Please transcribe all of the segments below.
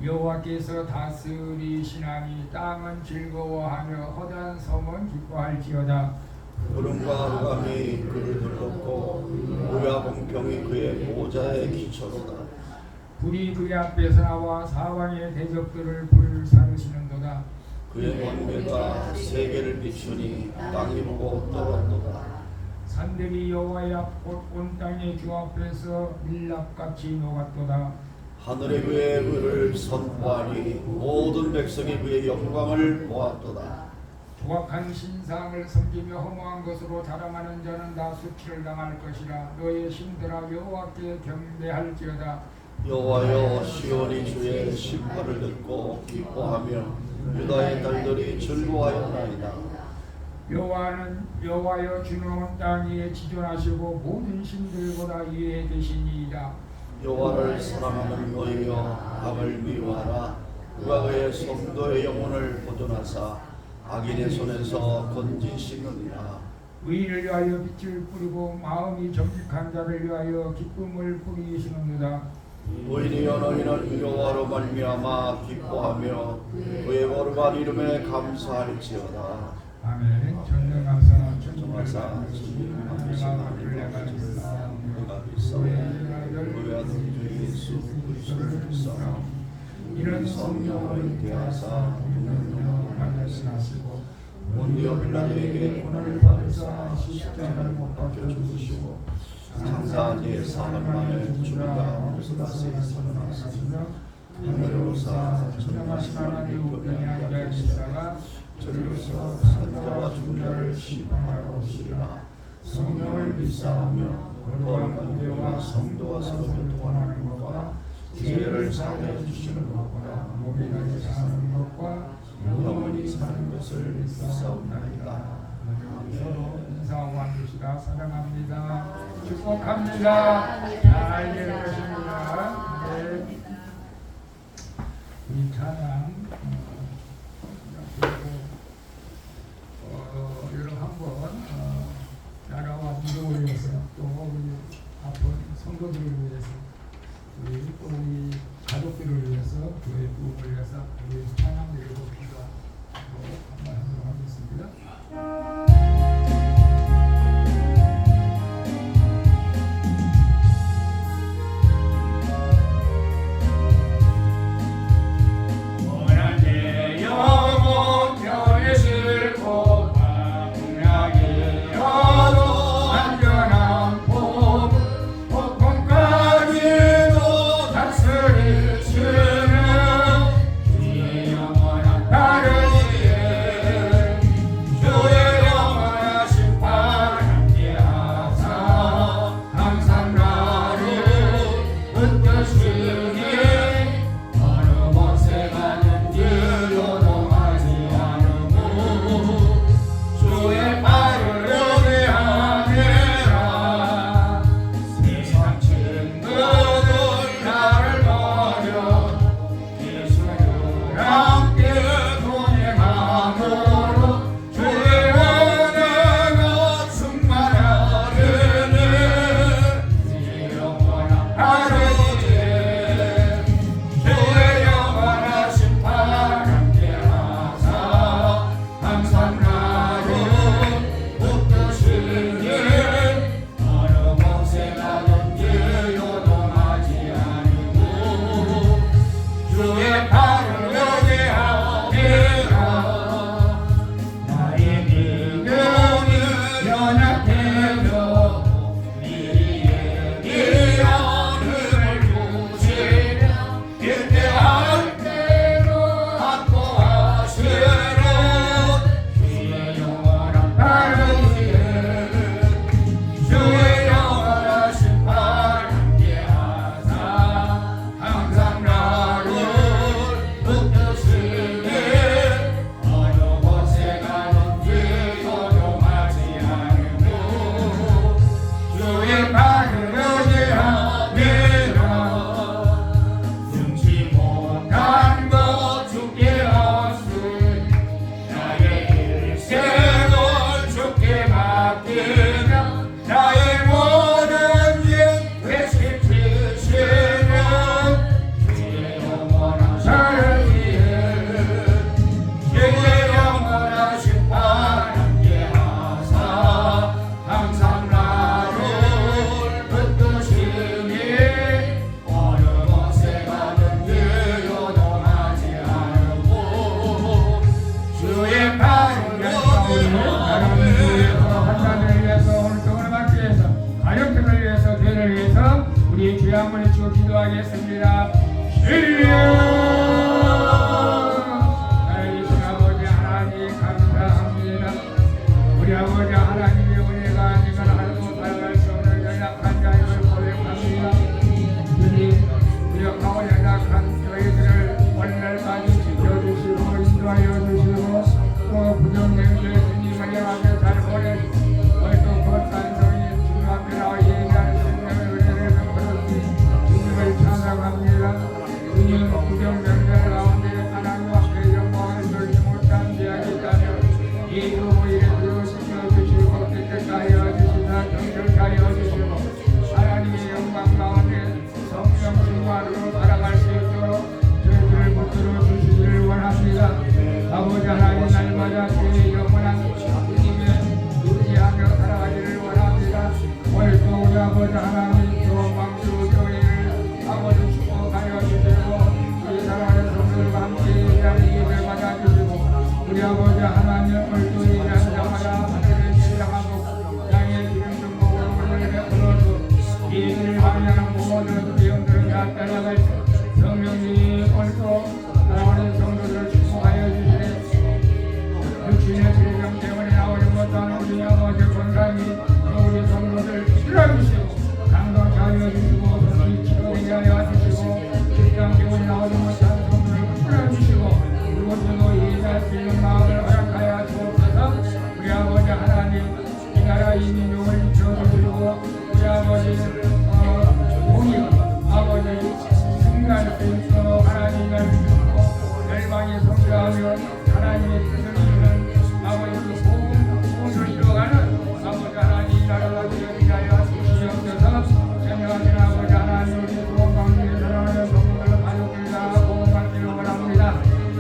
여호와께서 다스리시나니 땅은 즐거워하며 허다한 섬은 기뻐할지어다. 구름과 흑암이 그를 둘렀고 무야 공평이 그의 보좌의 기초로다. 불이 그의 앞에서 나와 사방의 대적들을 불사르시는도다. 그의 번개가 세계를 비추니 땅이 보고 떨었도다. 산들이 여호와의 앞 온 땅의 주 앞에서 밀랍같이 녹았도다. 하늘에 그의 의를 선포하니 모든 백성이 그의 영광을 보았도다. 조각한 신상을 섬기며 허무한 것으로 자랑하는 자는 다 수치를 당할 것이라. 너의 신들아 여호와께 경배할지어다. 여호와여, 시온이 주의 심판을 듣고 기뻐하며 유다의 딸들이 즐거워하였나이다. 여호와여, 주는 온 땅 위에 지존하시고 모든 신들보다 위에 계시니이다. 여호와를 사랑하는 너희여, 악을 미워하라. 그가 그의 성도의 영혼을 보존하사 악인의 손에서 건지시느니라. 의인을 위하여 빛을 뿌리고 마음이 정직한 자를 위하여 기쁨을 뿌리시느니라. 의인이여, 너희는 여호와로 말미암아 기뻐하며 그의 거룩한 이름에 감사할지어다. 아멘. 전능하사 전능하사 주님 하나님 하나님을 내가 믿사 내가 믿사 그의 아들 주 예수 그리스도를 믿사 이는 성령을 대하사 분명히 말씀하시고 본디오 빌라도에게 고난을 받으사 십자가를 못 박혀 죽으시고 장사한 사흘 만에 죽으라 오르사다시 살아나시며 하늘에 오르사 전능하신 하나님 우편에 앉아 계시다가 저리로서 산자와 죽은 자를 심판하러 오시리라. 성령을 믿사오며 거룩한 관계와 성도와 서로 교통하는 것과 죄를 사하여 주시는 것과 몸이 나게 사는 것과 영원히 사는 것을 믿사옵나이다. 서로 인사하고 앉으시다. 사랑합니다. 축복합니다. 잘 될 것입니다. 네. 우리 찬양 여러분 한번 나라와 민족을 위해서 또 우리 아픈 성도들을 위해서 또 우리 가족들을 위해서 교회 부흥을 위해서 우리 찬양 드리고 기도하고 한번 하도록 하겠습니다. 안전한 복음과 우리 나라를 위해서 환자들을 위해서 오늘 병을 받기 위해서 가족들을 위해서 교회를 위해서 우리 주여 한번 외치고 기도하겠습니다. 하나님 아버지 하나님 감사합니다. 우리 아버지 하나님의 은혜가 아니면 하루도 살아갈 수 없는 연약한 자임을 고백합니다. 주님 우리 강원 연약한 저희들을 오늘날까지 지켜주시고 인도하여 주시고 또 부정행들 주님을 향하여 잘 보내 오늘도 거룩한 성인 주님 앞에 나와 예배하는 생명의 은혜를 베풀어 주신 주님을 찬양합니다. 주님 부정행들 가운데 하나님 앞에 영광을 돌지 못한 죄악이 있다면 이 부모일에 들어주시며 주시고 깨끗하게 하여 주시사 정결케 하여 주시고 하나님의 영광 가운데 성령 충만으로 살아갈 수 있도록 저희들을 붙들어 주시기를 원합니다. 아버지 하나님 날마다 주의 영원한 주님의 의지하며 살아가기를 원합니다. 오늘도 우리 아버지 하나님 좋은 방주 교회를 아버지 축복하여 주시고 우리 사랑하는 성도들과 함께 예배하는 예배를 받아주시고 우리 아버지 하나님 오늘도 예배하는 자마다 하늘을 신랑하고 양의 기름 등목으로 우리를 베풀어서 예배를 하면 모든 비용들을 다 따라갈 성령님 오늘도 나오는 성도들을 축복하여 주시네. 육신의 질병 때문에 나오지 못하는 우리 아버지 건강이 우리 성도들 치료해주시고 강건케 하여 주시고 손이 치료되게 하여 주시고 직장 때문에 나오지 못하는 성도들을 치료해주시고 그곳에도 예배할 수 있는 마음을 허락하여 주옵소서. 우리 아버지 하나님 이 나라 이 민족을 지켜주시고 우리 아버지 공익 아버지 승리할 수 있도록 하나님을 믿고 열방에 성장하며 하나님의 뜻을 이루는 아버지 공을 이루어가는 아버지 하나님 나라가 되게 하여 주시옵소서. 전능하신 아버지 하나님 우리 소원방주에 사랑하는 성도들 가족들 다 보호받기를 원합니다.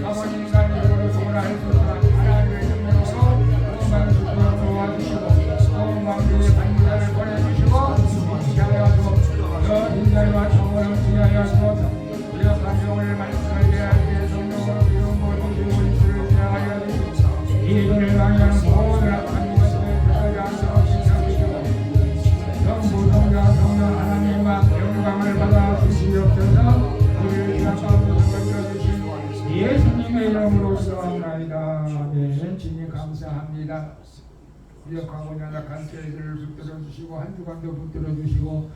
아버지 인간적으로 소원할 수 없는 하나님의 능력으로 소원방주를 도와주시고 소원방주의 반기자를 보내주시고 지하여 주옵소서. 인자와 정원을 지하여 주옵소서. 우리가 감정을 말씀을 대할 때 성령으로 이룬 모든 우리를 지하여 주시고 이들을 방해하는 모든 악한 것을 들어가지 않도록 지켜주시고 전부 성자 성령 하나님과 영광을 받아 주시옵소서. 우리를 지하까지 건져주신 예수님의 이름으로 기도합니다. 아멘. 주님 감사합니다. 기억하고 연약한 저희들을 붙들어 주시고 한 주간도 붙들어 주시고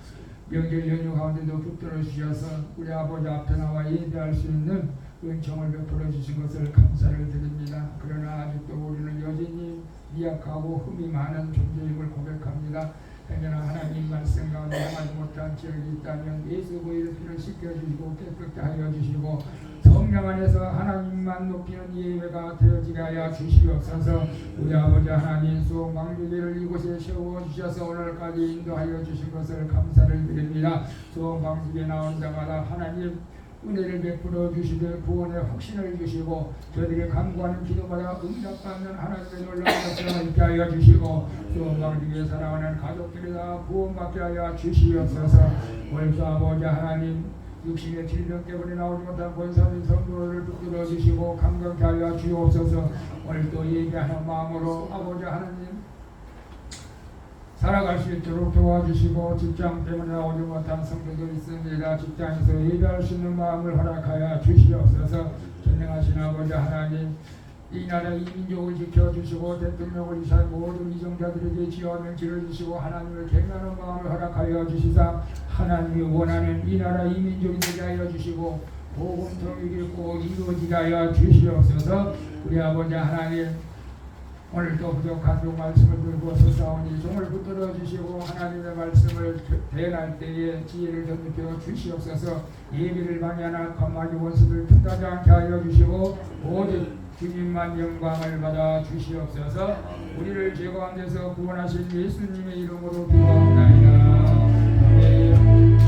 명절 연휴 가운데도 붙들어 주셔서 우리 아버지 앞에 나와 예배할 수 있는 은총을 베풀어 주신 것을 감사를 드립니다. 그러나 아직도 우리는 여전히 미약하고 흠이 많은 존재임을 고백합니다. 행여나 하나님 말씀 가운데 행하지 못한 지역이 있다면 예수 그리스도의 피를 씻겨주시고 깨끗게 하여 주시고 성령 안에서 하나님만 높이는 예배가 되어지게 하여 주시옵소서. 우리 아버지 하나님 수원방주교를 이곳에 세워주셔서 오늘까지 인도하여 주신 것을 감사를 드립니다. 수원방주교에 나온 자마다 하나님 은혜를 베풀어 주시되 구원의 확신을 주시고 저들이 간구하는 기도마다 응답받는 하나님의 놀라운 것을 있게 하여 주시고 수원방주교에 살아가는 가족들이 다 구원받게 하여 주시옵소서. 오늘도 아버지 하나님 육신의 질병 때문에 나오지 못한 권사님 성도를 붙들어 주시고 감격케 하여 주옵소서. 오늘도 예배하는 마음으로 아버지 하나님 살아갈 수 있도록 도와주시고 직장 때문에 나오지 못한 성도들이 있습니다. 직장에서 예배할 수 있는 마음을 허락하여 주시옵소서. 전능하신 아버지 하나님 이 나라 이 민족을 지켜주시고 대통령을 이사한 모든 이정자들에게 지혜와 명치를 주시고 하나님을 경외하는 마음을 허락하여 주시사 하나님이 원하는 이 나라 이 민족이 되게 하여 주시고 복음 통일이 꼭 이루어지게 하여 주시옵소서. 우리 아버지 하나님 오늘도 부족한 종 말씀을 들고 서사오니 종을 붙들어 주시고 하나님의 말씀을 대할 때에 지혜를 덧입혀 주시옵소서. 예비를 방해하나 거마지 원수를 틈타지 않게 하여 주시고 오직 주님만 영광을 받아 주시옵소서. 우리를 죄 가운데서 구원하신 예수님의 이름으로 기도합니다. 아멘.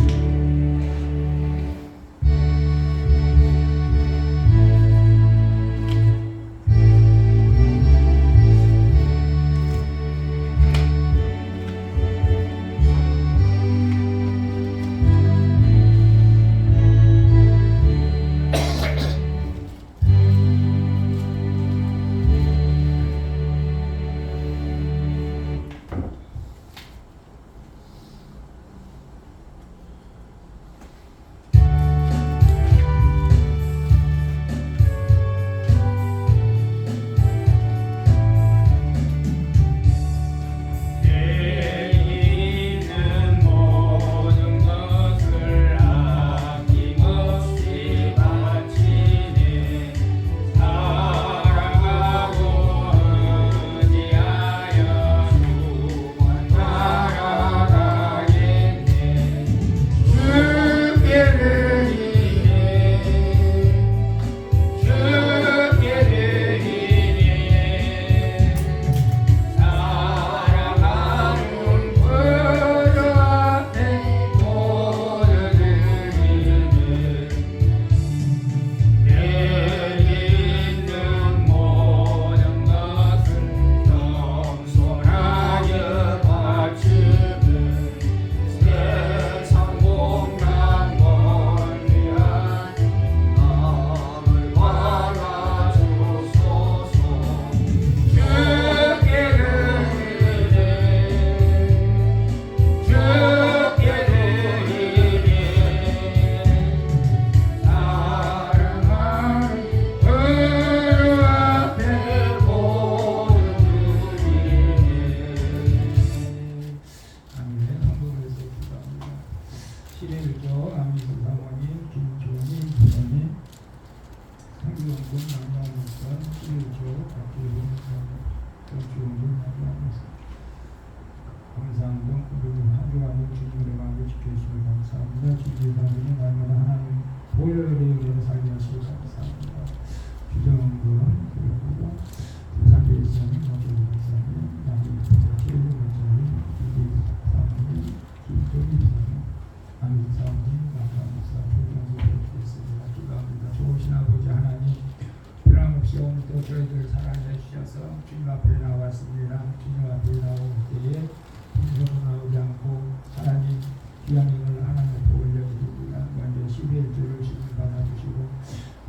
받습니다. 주님 앞에 나올 때에 빈손으로 나오지 않고 하나님 귀한 힘을 하나님 앞에 올려드립니다. 먼저 11절을 주님 받아주시고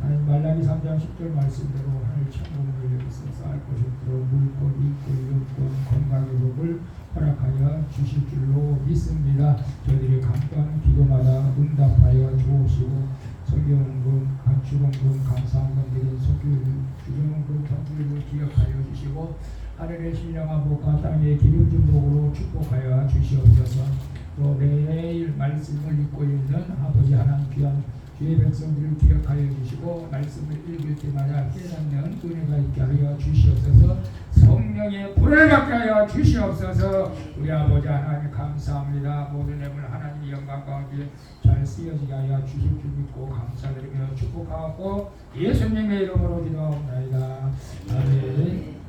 하나님 말라기 3장 10절 말씀대로 하늘 천국을 여기서 쌓을 곳이 없도록 물권, 일권, 용권, 건강의 복을 허락하여 주실 줄로 믿습니다. 저희들이 감사하는 기도마다 응답하여 주옵시고 성경금, 감축원금, 감사원금 드린 주정금, 정부를 기억하여 주시고 하늘의 신령한 복과 땅의 기름진 복으로 축복하여 주시옵소서. 또 매일 말씀을 읽고 있는 아버지 하나님 귀한 주의 백성들을 기억하여 주시고 말씀을 읽을 때마다 깨닫는 은혜가 있게 하여 주시옵소서. 성령의 불을 받게 하여 주시옵소서. 우리 아버지 하나님 감사합니다. 모든 애물 하나님 영광 가운데 잘 쓰여지게 하여 주실 줄 믿고 감사드리며 축복하고 예수님의 이름으로 기도하옵나이다. 아멘.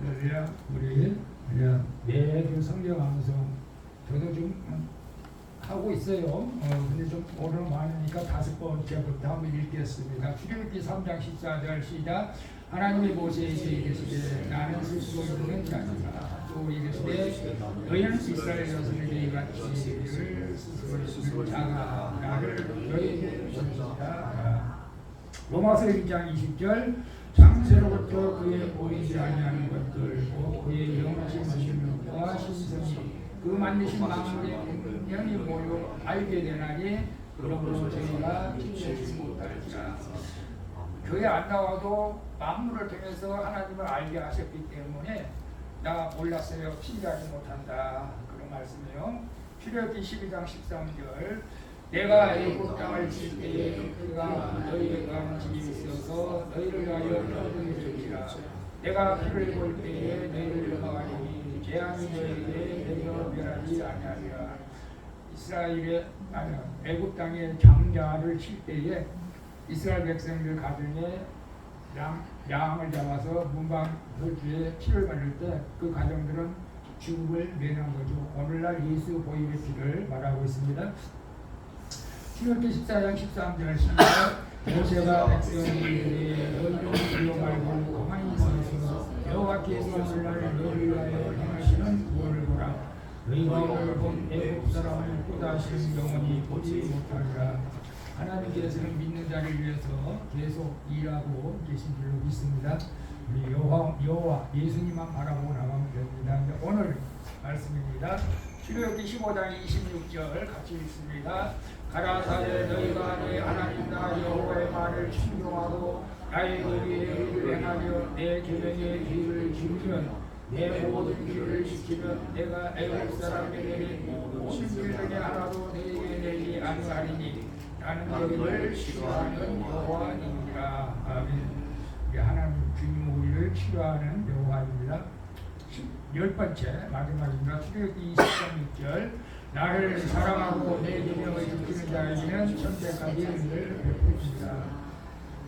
할렐루야. 우리 매주 성경 암송 저도 좀 하고 있어요. 근데 좀 오늘 많으니까 5번째부터 한번 읽겠습니다. 출애굽기 3장 14절 시작. 하나님이 모세에게 이르시되 나는 스스로 있는 자니라. 또 이르시되 너희는 이스라엘 자손에게 이같이 스스로 있는 자가 나를 너희에게 주시리라. 로마서 1장 20절 장세로부터 그의 보이지 아니하는 것들 곧 그의 영원하신 신명과 신성이 그 만드신 만물의 분명히 모여 알게 되나니 그러므로 저희가 지키지 못할지라. 교회 안 나와도 만물을 통해서 하나님을 알게 하셨기 때문에 나 몰랐어요, 신뢰하지 못한다, 그런 말씀이에요. 출애굽기 12장 13절 내가 애굽 땅을 칠 때에 그가 너희의 가운데 있어서 너희를 위하여 평등히 줄지라. 내가 피를 볼 때에 너희를 넘어가리니 재앙이 너희에게 내려 멸하지 아니하리라. 이스라엘의 애굽 땅의 장자를 칠 때에 이스라엘 백성들 가정에 양을 잡아서 문방 혈주에 피를 바를 때 그 가정들은 죽음을 면한 거죠. 오늘날 예수 보혈의 피를 말하고 있습니다. 출애굽기 14장 13절 시작. 모세가 백성에게 너희는 불러 말고 가만히 있어서 여호와께서 오늘날 너희를 위하여 행하시는 구원을 보라. 너희가 오늘 본 애굽 사람을 또다시 영원히 보지 못하리라. 하나님께서는 믿는 자를 위해서 계속 일하고 계신 줄로 믿습니다. 우리 여호와 예수님만 바라보고 나가면 됩니다. 오늘 말씀입니다. 출애굽기 15장 26절 같이 읽습니다. 가라사대 너희가 내 하나님 나 여호와의 말을 순종하고 나의 의에 의를 행하며 내 계명의 길을 지키면 내 모든 길을 지키면 내가 애굽 사람에게 내린 모든 길 중에 하나도 너희에게 내지 아니하리니 나는 너희를 치료하는 여호와니라. 아멘. 하나님 주님 우리를 치료하는 여호와입니다. 10번째 마지막입니다. 출애굽기 20장 6절 나를 사랑하고 내 계명을 지키는 자에게는 천대까지 은혜를 베푸시리라.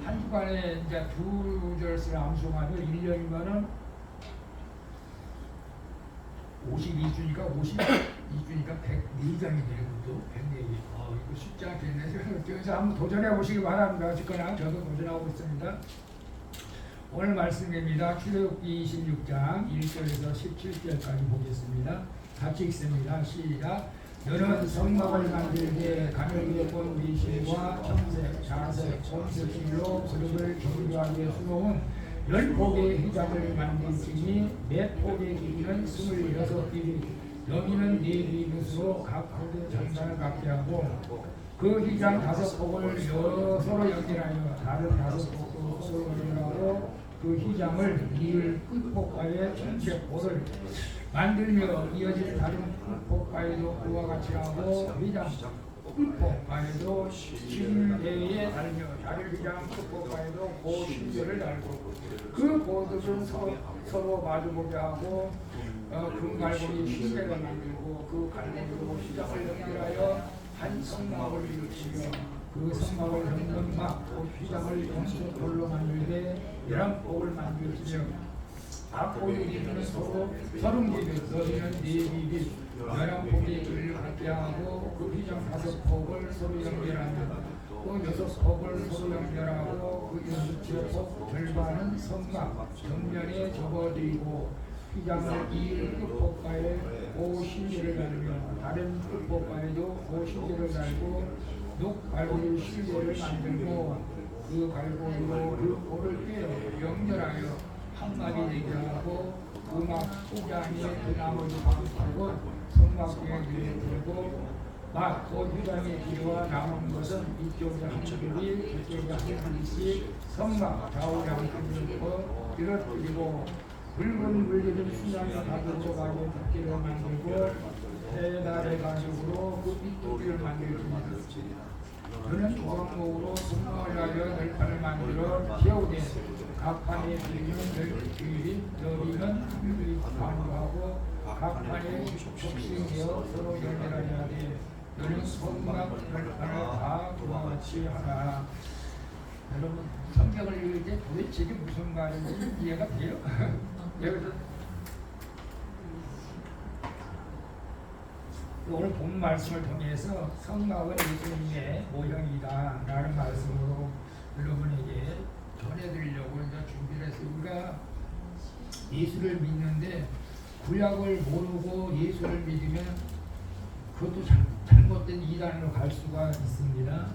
한 주간에 이제 2절씩 암송하면 1년이면은 52주니까 52주니까 104장이 되고 104개. 이거 쉽지 않겠네. 그래서 한번 도전해 보시기 바랍니다. 어쨌거나 저도 도전하고 있습니다. 오늘 말씀입니다. 출애굽기 26장 1절에서 17절까지 보겠습니다. 같이 읽습니다. 시작. 너는 성막을 만들게 가늘게 본 미실과 청색, 자색, 곰색실로 그릇을 정교하게 수놓은 10폭의 휘장을 만들지니 몇 폭의 길이는 26길이 너비는 4비릇으로 각 폭의 장단을 갖게 하고 그 휘장 5폭을 서로 연결하여 다른 5폭도 서로 연결하고 그 휘장을 이을 끝폭과의 전체 볼을 만들며 이어질 다른 끝폭과에도 그와 같이 하고 휘장 끝폭과에도 신대에 달며 다른 휘장 끝폭과에도 그 신대를 달고 그 보들은 서로 마주보게 하고 금갈고리 신대를 만들고 그 갈고리로 휘장을 연결하여 한 성막을 이루치며 그 성막을 넘는 막 휘장을 연속 돌로 만들되 11폭을 만들지며 앞폭의 길이는 서로 30비빗 너희는 4비빗 11폭의 길이를 갖게 하고 그 휘장 5폭을 서로 연결하며 또 6폭을 서로 연결하고 그 6폭 절반은 휘장은 성막 정면에 접어들이고 휘장을 이 끝법가에 오 실제를 달며 다른 끝법가에도 오 실제를 달고 녹갈고리 실제를 만들고 그 갈고리로 그 볼을 꿰어 연결하여 한마디 되게 하고 음악 휘장에 그 나머지 방파고 성막에 들고 곧 휘장의 길이와 남은 것은 이쪽에 한 줄이 저쪽에 한 줄씩 성막 좌우에 한 줄이 있고 이렇고 붉은 물들은 수량이 가지고 가게 덮개를 만들고 해달의 가죽으로 그 빗도끼를 만들었습니다. 그는 조각목으로 성막을 하여 널판을 만들어 세우되 각 판의 길이는 12규빗 너비는 3규빗 반구하고 각 판의 좁신되어 서로 연결하여야 하되 너는 성막 널판을 다 그와 같이 하라. 여러분 성경을 읽을 때 도대체 이게 무슨 말인지 이해가 돼요? 여기서 오늘 본 말씀을 통해서 성막은 예수님의 모형이다 라는 말씀으로 여러분에게 전해드리려고 이제 준비를 했어요. 우리가 예수를 믿는데 구약을 모르고 예수를 믿으면 그것도 잘못된 이단으로 갈 수가 있습니다.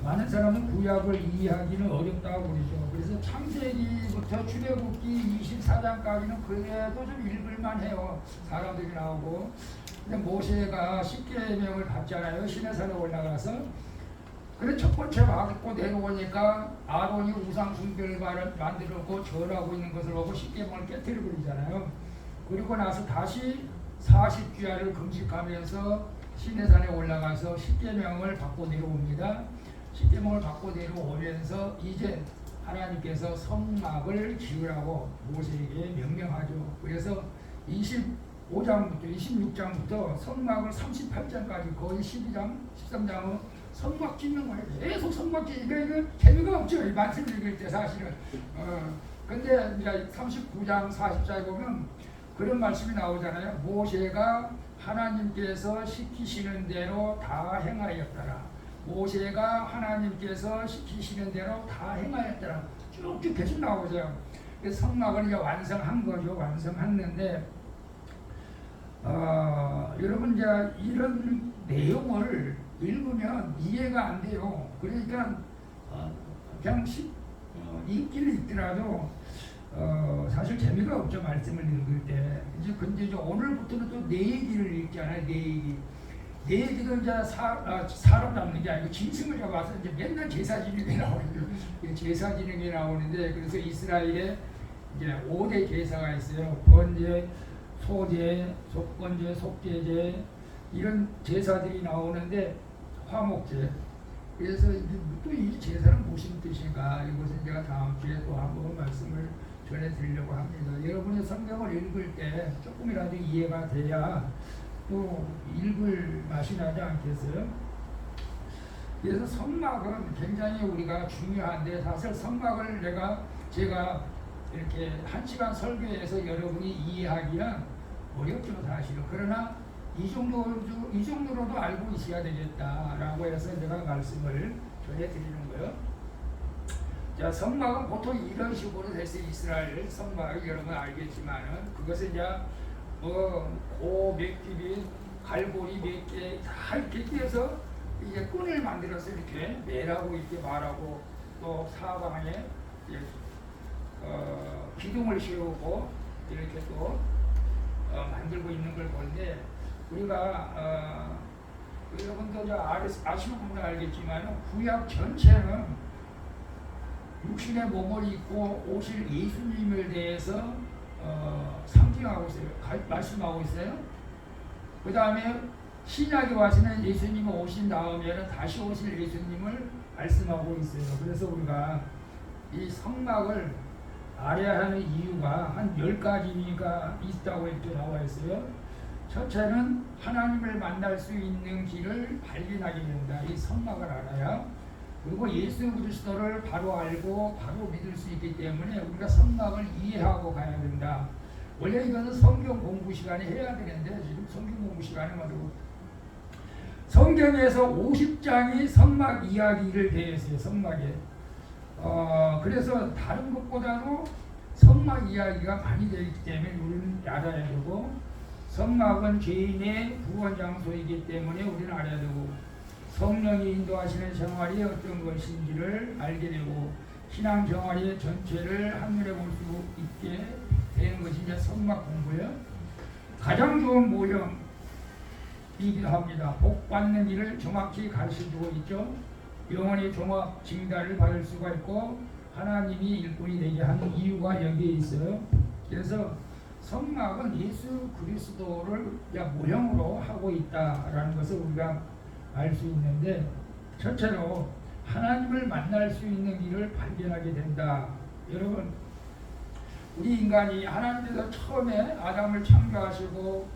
많은 사람은 구약을 이해하기는 어렵다고 그러죠. 그래서 창세기부터 출애굽기 24장까지는 그래도 좀 읽을만 해요. 사람들이 나오고. 근데 모세가 십계명을 받잖아요. 시내산에 올라가서. 그래 첫 번째 받고 내려오니까 아론이 우상 숭배를 만들었고 절하고 있는 것을 보고 십계명을 깨뜨려 버리잖아요. 그리고 나서 다시 40주야를 금식하면서 시내산에 올라가서 십계명을 받고 내려옵니다. 십계명을 받고 내려오면서 이제 하나님께서 성막을 지으라고 모세에게 명령하죠. 그래서 25장부터 26장부터 성막을 38장까지 거의 12장, 13장은 성막 짓는 거예요. 계속 성막 짓니까 이거 재미가 없죠. 이 말씀 읽을 때 사실은. 근데 이제 39장 40장에 보면 그런 말씀이 나오잖아요. 모세가 하나님께서 시키시는 대로 다 행하였더라. 모세가 하나님께서 시키시는 대로 다 행하였더라. 쭉쭉 계속 나오죠. 그래서 성막을 이제 완성한 거죠. 완성했는데 여러분 이제 이런 내용을 읽으면 이해가 안 돼요. 그러니까 그냥 읽기는 읽더라도 사실 재미가 없죠. 말씀을 읽을 때. 근데 이제 오늘부터는 또 내 얘기를 읽잖아요. 내 얘기. 내 얘기도 이제 사람 잡는 게 아니고 짐승을 잡아서 이제 맨날 제사 지는 게 나오는데 제사 지는 게 나오는데 그래서 이스라엘에 이제 5대 제사가 있어요. 번제, 소제, 속건제, 속죄제 이런 제사들이 나오는데 화목제. 그래서 또 이 제사는 무슨 뜻인가 이것은 제가 다음 주에 또 한번 말씀을 전해드리려고 합니다. 여러분의 성경을 읽을 때 조금이라도 이해가 돼야 또 읽을 맛이 나지 않겠어요? 그래서 성막은 굉장히 우리가 중요한데 사실 성막을 제가 이렇게 1시간 설교해서 여러분이 이해하기는 어렵죠 사실은. 그러나 이 정도로도 알고 있어야 되겠다라고 해서 제가 말씀을 전해드리는 거예요. 자, 성막은 보통 이런 식으로 돼서 이스라엘 성막을 여러분 알겠지만은 그것은 이제 고 몇 규빗, 갈고리 몇 개 다 이렇게 떼서 이제 끈을 만들어서 이렇게 매라고 이렇게 말하고 또 사방에 기둥을 씌우고 이렇게 또 만들고 있는 걸 보는데 우리가 여러분도 아시는 분은 알겠지만 구약 전체는 육신의 몸을 입고 오실 예수님을 대해서 상징하고 있어요. 말씀하고 있어요. 그 다음에 신약에 와서는 예수님이 오신 다음에는 다시 오실 예수님을 말씀하고 있어요. 그래서 우리가 이 성막을 알아야 하는 이유가 한 10가지가 있다고 이렇게 나와 있어요. 첫째는 하나님을 만날 수 있는 길을 발견하게 된다. 이 성막을 알아야. 그리고 예수 그리스도를 바로 알고 바로 믿을 수 있기 때문에 우리가 성막을 이해하고 가야 된다. 원래 이거는 성경 공부 시간에 해야 되는데 지금 성경 공부 시간에 말고 성경에서 50장이 성막 이야기를 대했어요. 성막에 그래서 다른 것보다도 성막 이야기가 많이 되기 때문에 우리는 알아야 되고, 성막은 죄인의 구원 장소이기 때문에 우리는 알아야 되고, 성령이 인도하시는 생활이 어떤 것인지를 알게 되고, 신앙 생활의 전체를 한눈에 볼 수 있게 되는 것이 이제 성막 공부예요. 가장 좋은 모형이기도 합니다. 복 받는 일을 정확히 가르쳐주고 있죠. 영원히 종합 징달을 받을 수가 있고 하나님이 일꾼이 되게 하는 이유가 여기에 있어요. 그래서 성막은 예수 그리스도를 모형으로 하고 있다라는 것을 우리가 알 수 있는데, 첫째로 하나님을 만날 수 있는 길을 발견하게 된다. 여러분, 우리 인간이 하나님께서 처음에 아담을 창조하시고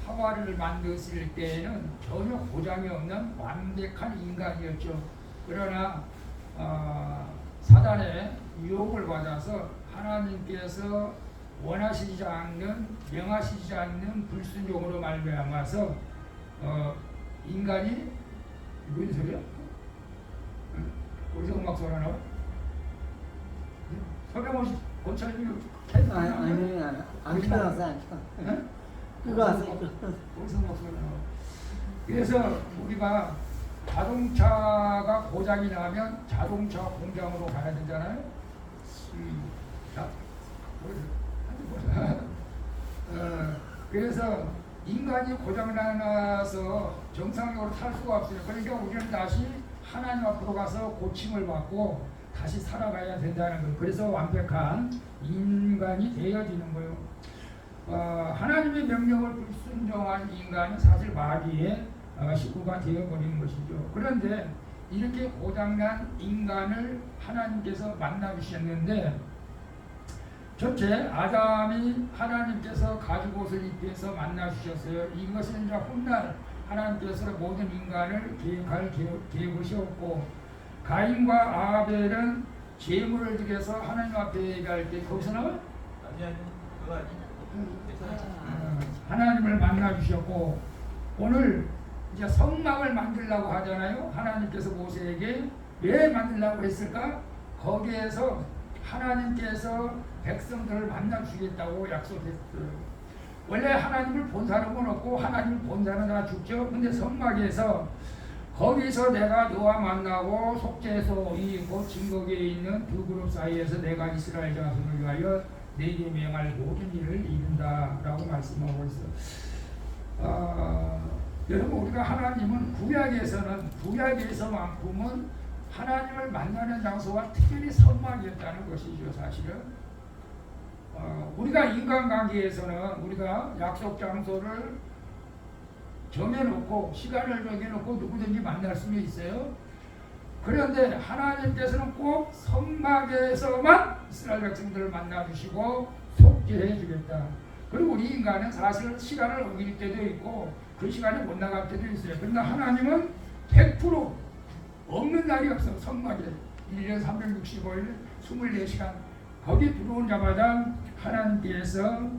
하와를 만드실 때에는 전혀 고장이 없는 완벽한 인간이었죠. 그러나 사단의 유혹을 받아서 하나님께서 원하시지 않는, 명하시지 않는 불순종으로 말미암아서 인간이 무슨 소리야? 어디서 음악 소리 나와? 서병호 고철님이 아니 안 켜놨어. 그거 안 켜. 어디서 음악 소리 나와? 그래서 우리가 자동차가 고장이 나면 자동차 공장으로 가야 되잖아요. 자, 그래서 인간이 고장나서 정상적으로 탈 수가 없어요. 그러니까 우리는 다시 하나님 앞으로 가서 고침을 받고 다시 살아가야 된다는 거예요. 그래서 완벽한 인간이 되어지는 거예요. 하나님의 명령을 불순종한 인간은 사실 마귀의 식구가 되어버리는 것이죠. 그런데 이렇게 고장난 인간을 하나님께서 만나주셨는데, 첫째, 아담이 하나님께서 가죽옷을 입혀서 만나주셨어요. 이것은 이제 훗날 하나님께서 모든 인간을 계획할 계획이었고, 가인과 아벨은 제물을 드려서 하나님 앞에 예배할 때 거기서 나와? 아니 그거 아니. 하나님을 만나주셨고, 오늘 이제 성막을 만들려고 하잖아요. 하나님께서 모세에게 왜 만들려고 했을까? 거기에서 하나님께서 백성들을 만나주겠다고 약속했어요. 원래 하나님을 본 사람은 없고 하나님을 본 사람은 다 죽죠. 근데 성막에서 거기서 내가 너와 만나고 속죄소 이 곧 진국에 있는 두 그룹 사이에서 내가 이스라엘 자손을 위하여 내게 명할 모든 일을 이룬다라고 말씀하고 있어요. 여러분, 우리가 하나님은 구약에서만큼은 하나님을 만나는 장소가 특별히 성막이었다는 것이죠. 사실은 우리가 인간관계에서는 우리가 약속 장소를 정해놓고 시간을 정해놓고 누구든지 만날 수는 있어요. 그런데 하나님께서는 꼭 성막에서만 이스라엘 백성들을 만나주시고 속죄해 주겠다. 그리고 우리 인간은 사실 시간을 어길 때도 있고 그 시간에 못 나갈 때도 있어요. 그러나 하나님은 100% 없는 날이 없어. 성막에 1년 365일 24시간 거기 들어온 자마다 하나님께서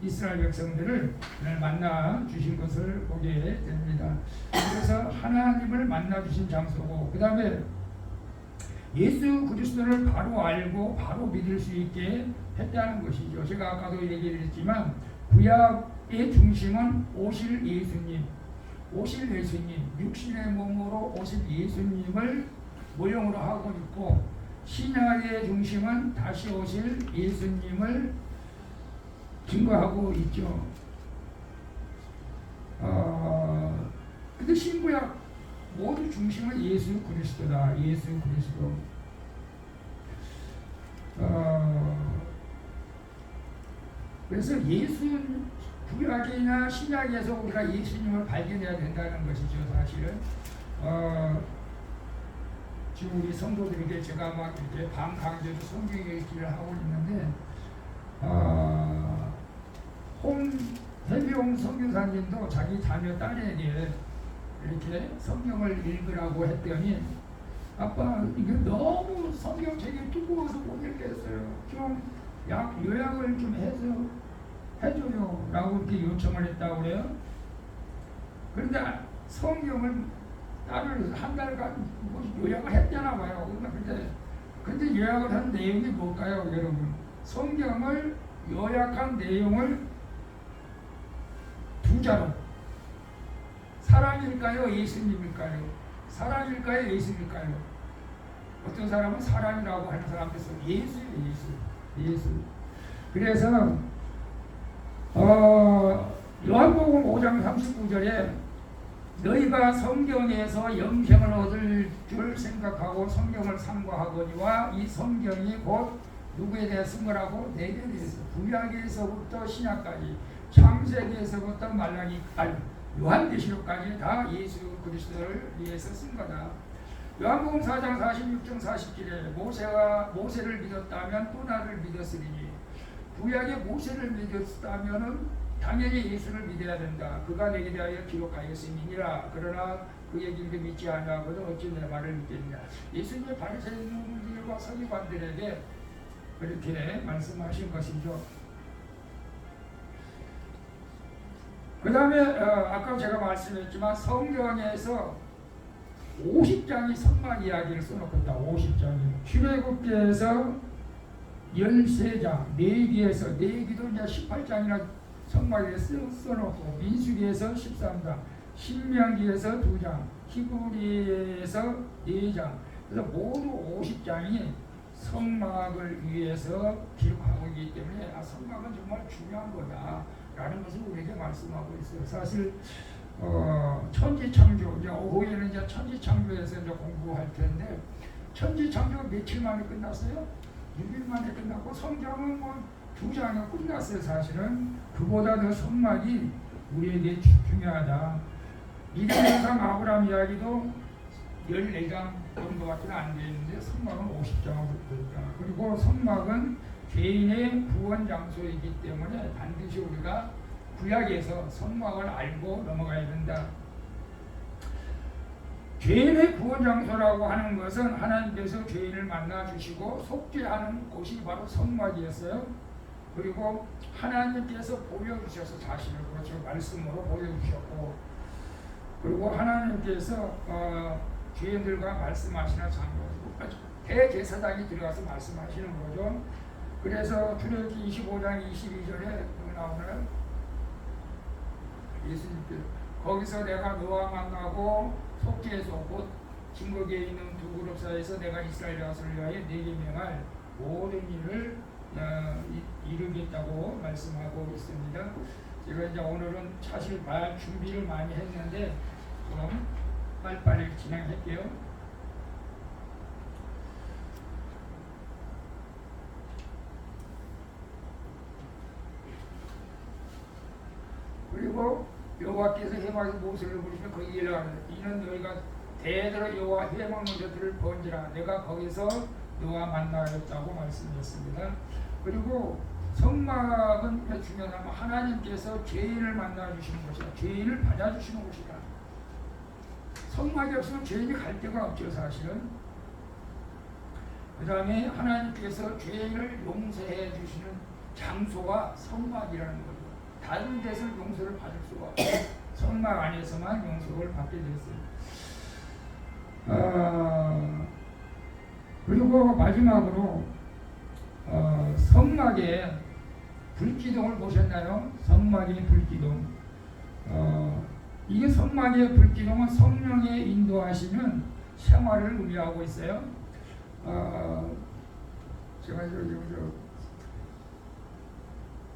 이스라엘 백성들을 만나 주신 것을 보게 됩니다. 그래서 하나님을 만나 주신 장소고, 그 다음에 예수 그리스도를 바로 알고 바로 믿을 수 있게 했다는 것이죠. 제가 아까도 얘기를 했지만 구약의 중심은 오실 예수님, 육신의 몸으로 오실 예수님을 모형으로 하고 있고, 신약의 중심은 다시 오실 예수님을 증거하고 있죠. 근데 신구약 모두 중심은 예수 그리스도다. 예수 그리스도. 그래서 구약이나 신약에서 우리가 예수님을 발견해야 된다는 것이죠. 사실은 지금 우리 성도들에게 제가 막 이렇게 방강제로 성경 읽기를 하고 있는데, 홍태병 선교사님도 자기 자녀 딸에게 이렇게 성경을 읽으라고 했더니, 아빠 이게 너무 성경책이 두꺼워서 못 읽겠어요. 좀 요약을 좀 해줘요 라고 이렇게 요청을 했다고 그래요. 그런데 성경을 나는 한 달간 뭐 요약을 했잖아 봐요. 근데 요약을 한 내용이 뭘까요, 여러분? 성경을 요약한 내용을 두 자로 사랑일까요, 예수님일까요? 사랑일까요, 예수일까요? 어떤 사람은 사랑이라고 하는 사람께서 예수예요, 예수. 그래서 요한복음 5장 39절에 너희가 성경에서 영생을 얻을 줄 생각하고 성경을 상고하거니와 이 성경이 곧 누구에 대해 쓴 거라고? 내게 대해서. 구약에서부터 신약까지, 창세기에서부터 말라기까지, 요한계시록까지 다 예수 그리스도를 위해서 쓴 거다. 요한복음 4장 46절 47절에 모세를 믿었다면 또 나를 믿었으리니, 구약에 모세를 믿었다면은 당연히 예수를 믿어야 된다. 그가 내게 대하여 기록하였음이니라. 그러나 그 얘기를 믿지 아니하거든 어찌 내 말을 믿겠느냐. 예수님의 바리새인들과 서기관들에게 그렇게 말씀하신 것이죠. 그 다음에 아까 제가 말씀했지만 성경에서 50장이 선막 이야기를 써놓겠다. 50장이 출애굽기에서 13장, 레위기에서 레위기도 이제 18장이나 선막에 써놓고, 민수기에서 13장, 신명기에서 2장, 히브리에서 4장. 그래서 모두 50장이 성막을 위해서 기록하고 있기 때문에 성막은 정말 중요한 거다라는 것을 우리에게 말씀하고 있어요. 사실 천지창조, 이제 오후에는 이제 천지창조에서 이제 공부할 텐데, 천지창조가 며칠 만에 끝났어요? 6일 만에 끝났고, 성경은 뭐 2장에 끝났어요. 사실은 그보다 더 선막이 우리에게 중요하다. 이스라엘상 아브라함 이야기도 14장 정도밖에 안 되는데 선막은 50장으로 됐다. 그리고 선막은 죄인의 구원 장소이기 때문에 반드시 우리가 구약에서 선막을 알고 넘어가야 된다. 죄인의 구원 장소라고 하는 것은 하나님께서 죄인을 만나 주시고 속죄하는 곳이 바로 선막이었어요. 그리고 하나님께서 보여주셔서 자신을, 그렇죠, 말씀으로 보여주셨고, 그리고 하나님께서 죄인들과 말씀하시는 장소, 대제사장이 들어가서 말씀하시는 거죠. 그래서 출애굽기 25장 22절에 나오는 예수님께서 거기서 내가 너와 만나고 속죄소 곧 진국에 있는 두 그룹 사이에서 내가 이스라엘 자손을 위하여 내게 명할 모든 일을 이루겠다고 말씀하고 있습니다. 제가 이제 오늘은 사실 말 준비를 많이 했는데 좀 빨리빨리 진행할게요. 그리고 여호와께서 해막에서 모세를 부르시며 거기에 이르가로되 이는 너희가 대대로 여호와 해막 문제들을 번지라. 내가 거기서 너와 만나겠다고 말씀했습니다. 그리고 성막은 왜 중요하냐면 하나님께서 죄인을 만나 주시는 것이다. 죄인을 받아 주시는 것이다. 성막이 없으면 죄인이 갈 데가 없죠, 사실은. 그 다음에 하나님께서 죄인을 용서해 주시는 장소가 성막이라는 거죠. 다른 데서는 용서를 받을 수가 없어요. 성막 안에서만 용서를 받게 됐어요. 그리고 마지막으로 성막에 불기둥을 보셨나요? 성막의 불기둥. 이게 성막의 불기둥은 성령의 인도하시는 생활을 의미하고 있어요. 제가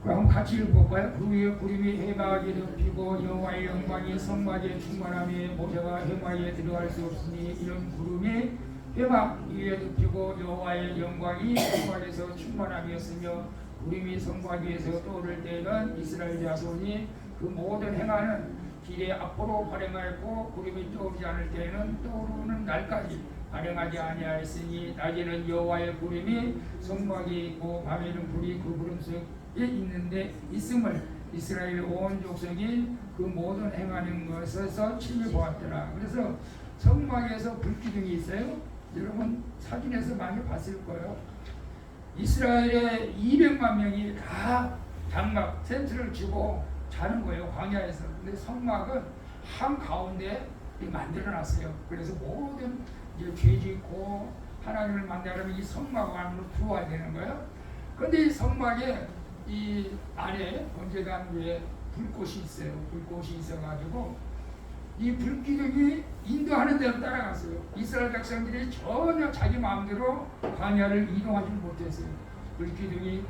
그럼 같이 읽어볼까요? 그 위에 구름이 해막에 덮이고 여호와의 영광이 성막에 충만하며 모세가 해막에 들어갈 수 없으니 이런 구름이 해막 위에 덮이고 여호와의 영광이 성막에서 충만함이었으며 구름이 성막 위에서 떠오를 때에는 이스라엘 자손이 그 모든 행하는 길에 앞으로 발행하였고 구름이 떠오르지 않을 때에는 떠오르는 날까지 발행하지 아니하였으니 낮에는 여호와의 구름이 성막에 있고 밤에는 불이 그 구름 속에 있는데 있음을 이스라엘 온 족속이 그 모든 행하는 것에서 친히 보았더라. 그래서 성막에서 불기둥이 있어요. 여러분 사진에서 많이 봤을 거예요. 이스라엘의 200만 명이 다 장막 텐트를 치고 자는 거예요, 광야에서. 근데 성막은 한 가운데 만들어놨어요. 그래서 모든 이제 죄짓고 하나님을 만나려면 이 성막 안으로 들어와야 되는 거예요. 그런데 이 성막에 이 안에 번제단 위에 불꽃이 있어요. 불꽃이 있어가지고 이 불기둥이 인도하는 대로 따라갔어요. 이스라엘 백성들이 전혀 자기 마음대로 광야를 이동하지 못했어요. 불기둥이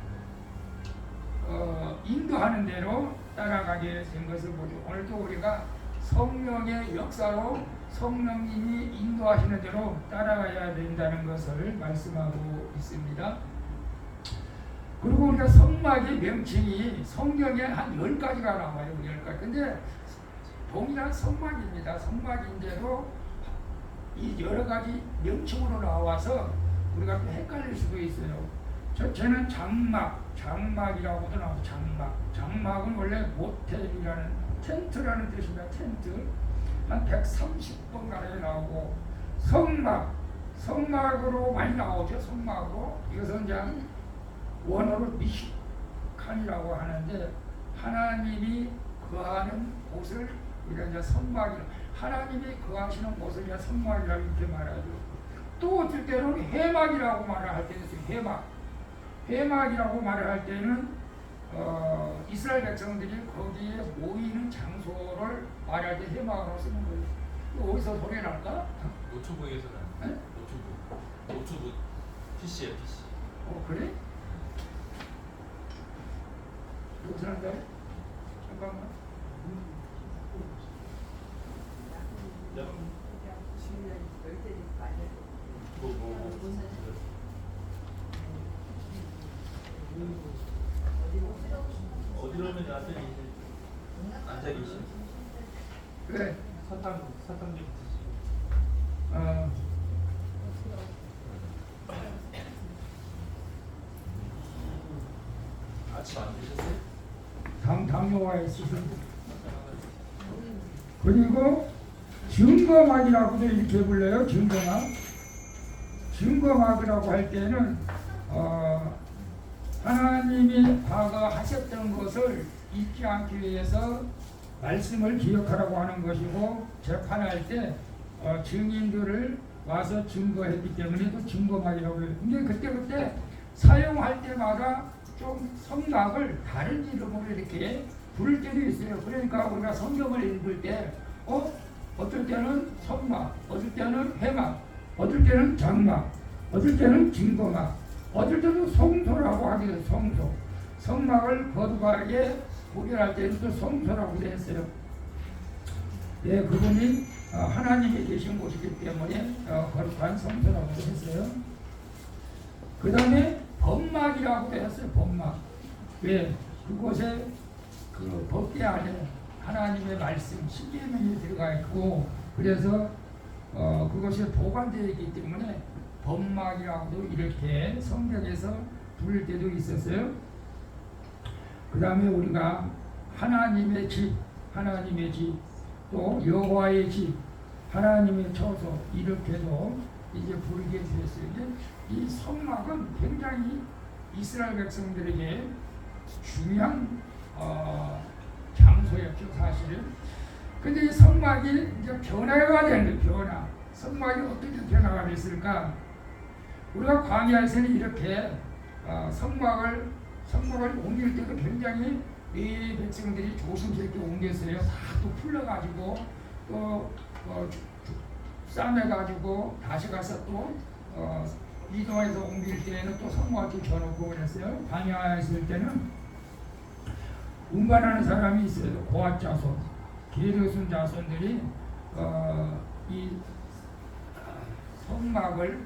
인도하는 대로 따라가게 된 것을 보죠. 오늘도 우리가 성령의 역사로 성령님이 인도하시는 대로 따라가야 된다는 것을 말씀하고 있습니다. 그리고 우리가 성막의 명칭이 성경에 한 10가지가 나와요. 10가지. 근데 동일한 성막입니다. 성막인데도 이 여러 가지 명칭으로 나와서 우리가 또 헷갈릴 수도 있어요. 저는 장막이라고도 나와요. 장막은 원래 모텔이라는 텐트라는 뜻입니다. 텐트 한 130번 가량이 나오고 성막으로 많이 나오죠. 성막으로 이것은 이제 원어로 미시칸이라고 하는데 하나님이 거하는 곳을 우리가 이제 성막이라 하나님이 거하시는 곳을 이제 성막이라고 이렇게 말하죠. 또 어떨 때는 해막이라고 말을 할 때도 있어요. 해막이라고 말을 할 때는 이스라엘 백성들이 거기에 모이는 장소를 말할 때 해막으로 쓰는 거예요. 이거 어디서 소리 날까? 노트북에서 나는 노트북 PC예요, PC. 그래? 어떻게 한다? 잠깐만. 어디로 오면 나한테 앉아 계시. 그래. 사탕 좀 드시고. 아침 안 드셨어요? 당뇨가 있어서. 그리고 증거막이라고도 이렇게 불러요. 증거막이라고 할 때는 하나님이 과거 하셨던 것을 잊지 않기 위해서 말씀을 기억하라고 하는 것이고, 재판할 때 증인들을 와서 증거했기 때문에 또 증거막이라고 해요. 근데 그때 사용할 때마다 좀 성막을 다른 이름으로 이렇게 부를 때도 있어요. 그러니까 우리가 성경을 읽을 때 어떨 때는 성막, 어떨 때는 해막, 어떨 때는 장막, 어떨 때는 증거막, 어떨 때는 성소라고 하기도 해요. 성소. 성막을 거룩하게 구별할 때는 또 성소라고 했어요. 예, 그분이 하나님이 계신 곳이기 때문에 거룩한 성소라고 했어요. 그 다음에 법막이라고 했어요. 법막. 왜? 그곳에 그 법궤 안에 하나님의 말씀, 십계명이 들어가 있고, 그래서 그것이 보관되어 있기 때문에 법막이라고도 이렇게 성경에서 부를 때도 있었어요. 그 다음에 우리가 하나님의 집, 또 여호와의 집, 하나님의 처소 이렇게도 이제 부르게 되었어요. 이 성막은 굉장히 이스라엘 백성들에게 중요한 장소였죠, 사실은. 근데 이 성막이 이제 변화가 되는 거예요. 변화. 성막이 어떻게 변화가 됐을까? 우리가 광야에서는 이렇게 성막을 옮길 때도 굉장히 이 백성들이 조심스럽게 옮겼어요. 다 또 풀러가지고 또 싸매가지고 다시 가서 또 이동해서 옮길 때에는 또 성막을 겨누고 그랬어요. 광야에 있을 때는 운반하는 사람이 있어요. 고앗 자손, 게르손 자손들이 이 성막을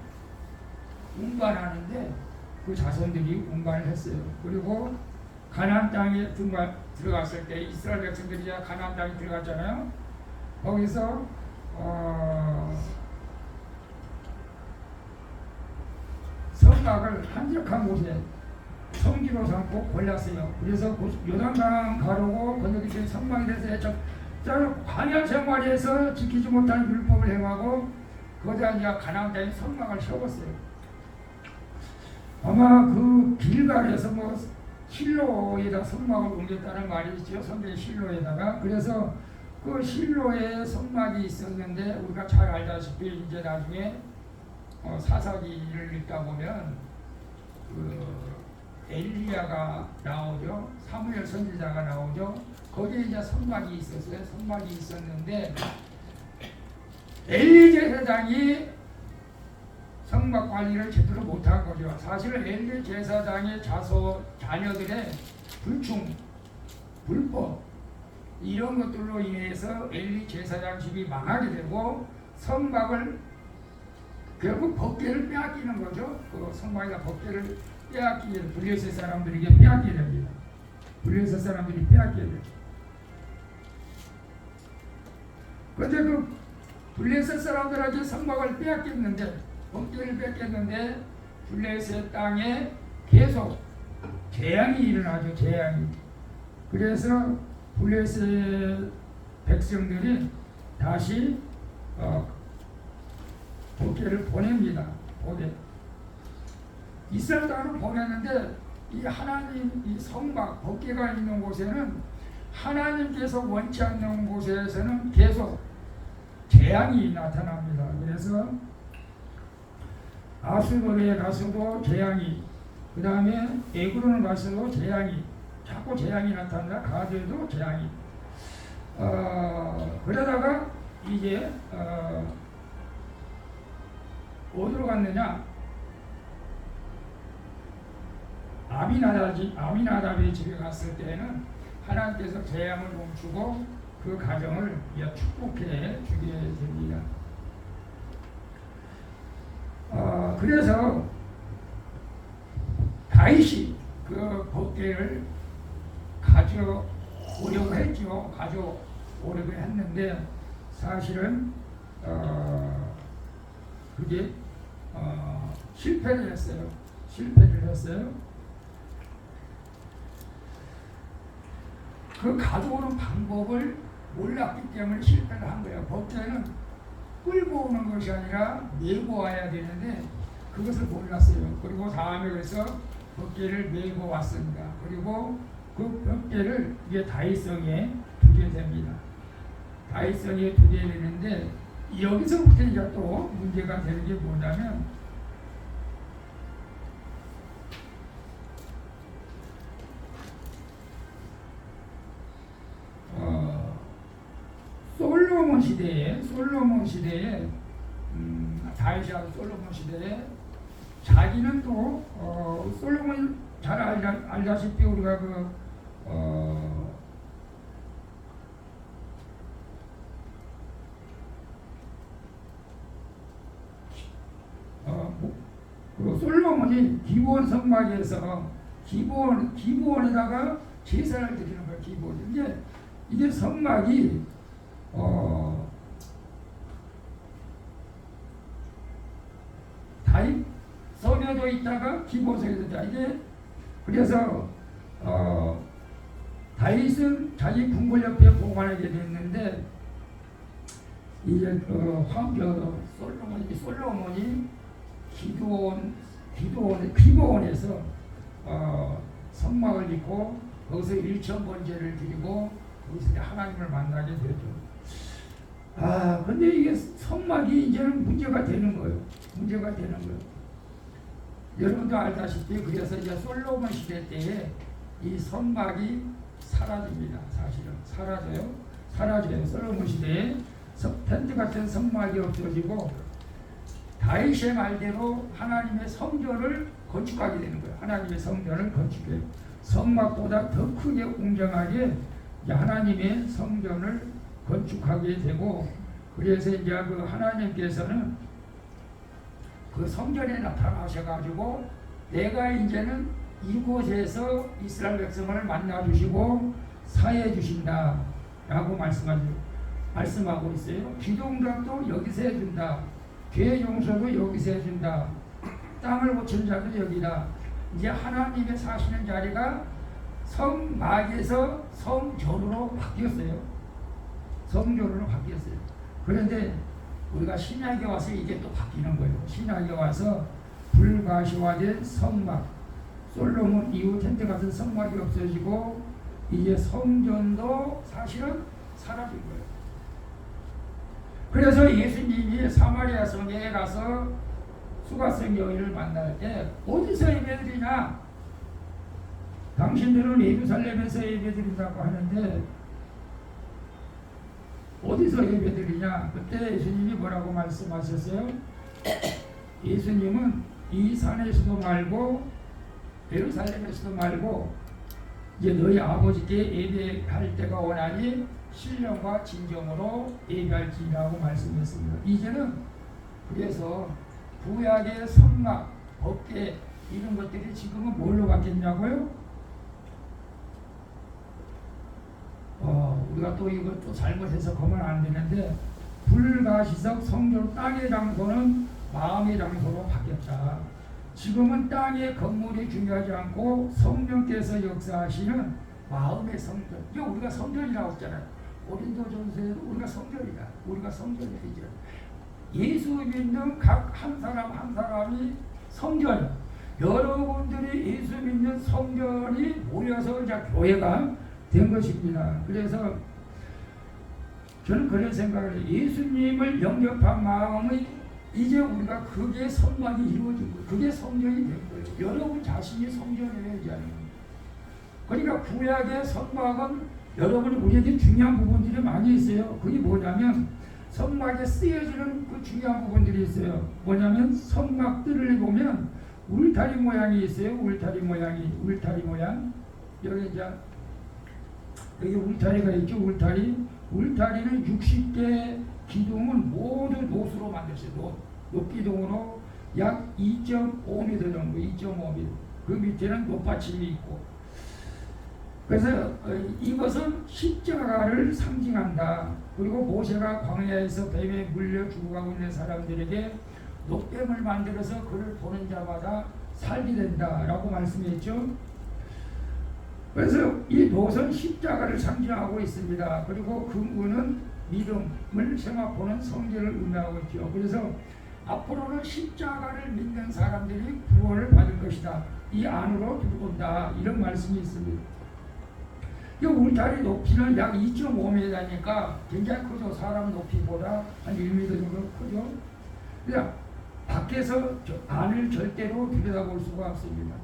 운반하는데 그 자손들이 운반을 했어요. 그리고 가나안 땅에 들어갔을 때 이스라엘 백성들이 가나안 땅에 들어갔잖아요. 거기서 성막을 한적한 곳에 성지로 삼고 골랐어요. 그래서 요단강 가르고 건너기 성막에 대해서 광야 생활에서 지키지 못한 율법을 행하고 거기다 이제 가나안 땅에 성막을 세웠어요. 아마 그 길갈에서 실로에다 성막을 옮겼다는 말이 있죠. 성경 실로에다가. 그래서 그 그 실로에 성막이 있었는데 우리가 잘 알다시피 이제 나중에 사사기를 읽다 보면 그 엘리야가 나오죠. 사무엘 선지자가 나오죠. 거기에 이제 성막이 있었어요. 성막이 있었는데 엘리 제사장이 성막 관리를 제대로 못한 거죠. 사실은 엘리 제사장의 자녀들의 불충, 불법 이런 것들로 인해서 엘리 제사장 집이 망하게 되고 성막을 결국 법궤를 빼앗기는 거죠. 그 성막이가 법궤를 빼앗기게 돼요. 블레셋 사람들에게 빼앗기게 됩니다. 블레셋 사람들이 빼앗기게 돼요. 그런데 그 블레셋 사람들에게 성막을 빼앗겼는데 법궤를 뺏겼는데 블레셋 땅에 계속 재앙이 일어나죠. 재앙이. 그래서 블레셋 백성들이 다시 법궤를 보냅니다. 이스라엘 땅으로 보냈는데 이 하나님 이 성막 법궤가 있는 곳에는 하나님께서 원치 않는 곳에서는 계속 재앙이 나타납니다. 그래서 아수르에 가서도 재앙이, 그 다음에 에그론을 가서도 재앙이, 자꾸 재앙이 나타난다. 가드에도 재앙이. 그러다가 이제 어디로 갔느냐? 아미나답의 집에 갔을 때는 하나님께서 재앙을 멈추고 그 가정을 축복해 주게 됩니다. 그래서 다윗이 그 법궤를 가져오려고 했죠. 가져오려고 했는데 사실은 그게 실패를 했어요. 그 가져오는 방법을 몰랐기 때문에 실패를 한 거예요. 법궤는 끌고 오는 것이 아니라 메고 와야 되는데 그것을 몰랐어요. 그리고 다음에 그래서 법궤를 메고 왔습니다. 그리고 그 법궤를 이게 다윗성에 두게 됩니다. 다윗성에 두게 되는데 여기서부터 이제 또 문제가 되는 게 뭐냐면 솔로몬 시대에 다윗하고 솔로몬 시대에 자기는 또 솔로몬이 잘 알다시피 우리가 그 솔로몬이 기브온 성막에서 기브온에다가 제사를 드리는 거예요. 기브온. 이게 성막이 다윗 성에도 있다가 기브온성에도 있다. 이게 그래서 다윗은 자기 궁궐 옆에 보관하게 됐는데 이제 솔로몬이 기브온에서 성막을 짓고 거기서 일천번제를 드리고 거기서 하나님을 만나게 되죠. 근데 이게 성막이 이제는 문제가 되는 거예요. 여러분도 알다시피 그래서 이제 솔로몬 시대 때에 이 성막이 사라집니다. 사실은 사라져요. 솔로몬 시대에 텐트 같은 성막이 없어지고 다윗의 말대로 하나님의 성전을 건축하게 되는 거예요. 하나님의 성전을 건축해요. 성막보다 더 크게 웅장하게 하나님의 성전을 건축하게 되고, 그래서 이제 그 하나님께서는 그 성전에 나타나셔가지고 내가 이제는 이곳에서 이스라엘 백성을 만나주시고 사해주신다라고 말씀하고 있어요. 기도응답도 여기서 해준다. 죄 용서도 여기서 해준다. 땅을 고치는 자도 여기다. 이제 하나님의 사시는 자리가 성막에서 성전으로 바뀌었어요. 그런데 우리가 신약에 와서 이게 또 바뀌는 거예요. 신약에 와서 불가시화된 성막, 솔로몬 이후 텐트 같은 성막이 없어지고 이제 성전도 사실은 사라진 거예요. 그래서 예수님이 사마리아 성에 가서 수가성 여인을 만날 때 어디서 예배드리냐? 당신들은 예루살렘에서 예배드린다고 하는데 어디서 예배드리냐? 그때 예수님이 뭐라고 말씀하셨어요? 예수님은 이 산에서도 말고 예루살렘에서도 말고 이제 너희 아버지께 예배할 때가 오나니 신령과 진정으로 예배할지라고 말씀했습니다. 이제는 그래서 구약의 성막, 법계 이런 것들이 지금은 뭘로 바뀌었냐고요? 우리가 또 이것도 잘못해서 거면 안 되는데 불가시석 성전 땅의 장소는 마음의 장소로 바뀌었다. 지금은 땅의 건물이 중요하지 않고 성령께서 역사하시는 마음의 성전. 이게 우리가 성전이라고 했잖아요. 고린도전서에도 우리가 성전이다. 우리가 성전이죠. 예수 믿는 각 한 사람 한 사람이 성전. 여러분들이 예수 믿는 성전이 모여서 이제 교회가 된 것입니다. 그래서 저는 그런 생각을 해요. 예수님을 영접한 마음이 이제 우리가 그게 성막이 이루어진 거예요. 그게 성전이 된 거예요. 여러분 자신이 성전이어야 하는 거예요. 그러니까 구약의 성막은 여러분이 우리에게 중요한 부분들이 많이 있어요. 그게 뭐냐면 성막에 쓰여지는 그 중요한 부분들이 있어요. 뭐냐면 성막들을 보면 울타리 모양이 있어요. 울타리 모양. 여기 이제 여기 울타리가 있죠. 울타리는 60개 기둥은 모두 노수로 만들었어요. 높기둥으로 약 2.5m 정도, 2.5m. 그 밑에는 높받침이 있고. 그래서 이것은 십자가를 상징한다. 그리고 모세가 광야에서 뱀에 물려 죽어가고 있는 사람들에게 노뱀을 만들어서 그를 보는 자마다 살게 된다라고 말씀했죠. 그래서 이 노선 십자가를 상징하고 있습니다. 그리고 금구는 믿음을 세마포는 성전을 의미하고 있죠. 그래서 앞으로는 십자가를 믿는 사람들이 구원을 받을 것이다. 이 안으로 들어온다. 이런 말씀이 있습니다. 이 울타리 높이는 약 2.5m니까 굉장히 크죠. 사람 높이보다 한 1m 정도 크죠. 그냥 밖에서 안을 절대로 들여다볼 수가 없습니다.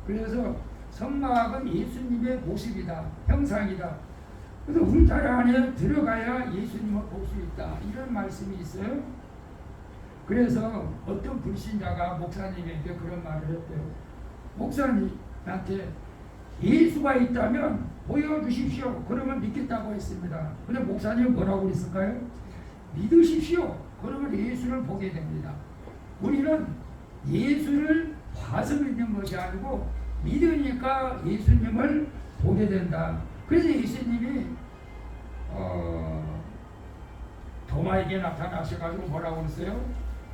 그래서 성막은 예수님의 모습이다. 형상이다. 그래서 울타리 안에 들어가야 예수님을 볼 수 있다. 이런 말씀이 있어요. 그래서 어떤 불신자가 목사님에게 그런 말을 했대요. 목사님한테 예수가 있다면 보여주십시오. 그러면 믿겠다고 했습니다. 근데 목사님은 뭐라고 그랬을까요? 믿으십시오. 그러면 예수를 보게 됩니다. 우리는 예수를 봐서 믿는 것이 아니고 믿으니까 예수님을 보게 된다. 그래서 예수님이 도마에게 나타나셔가지고 뭐라고 그랬어요?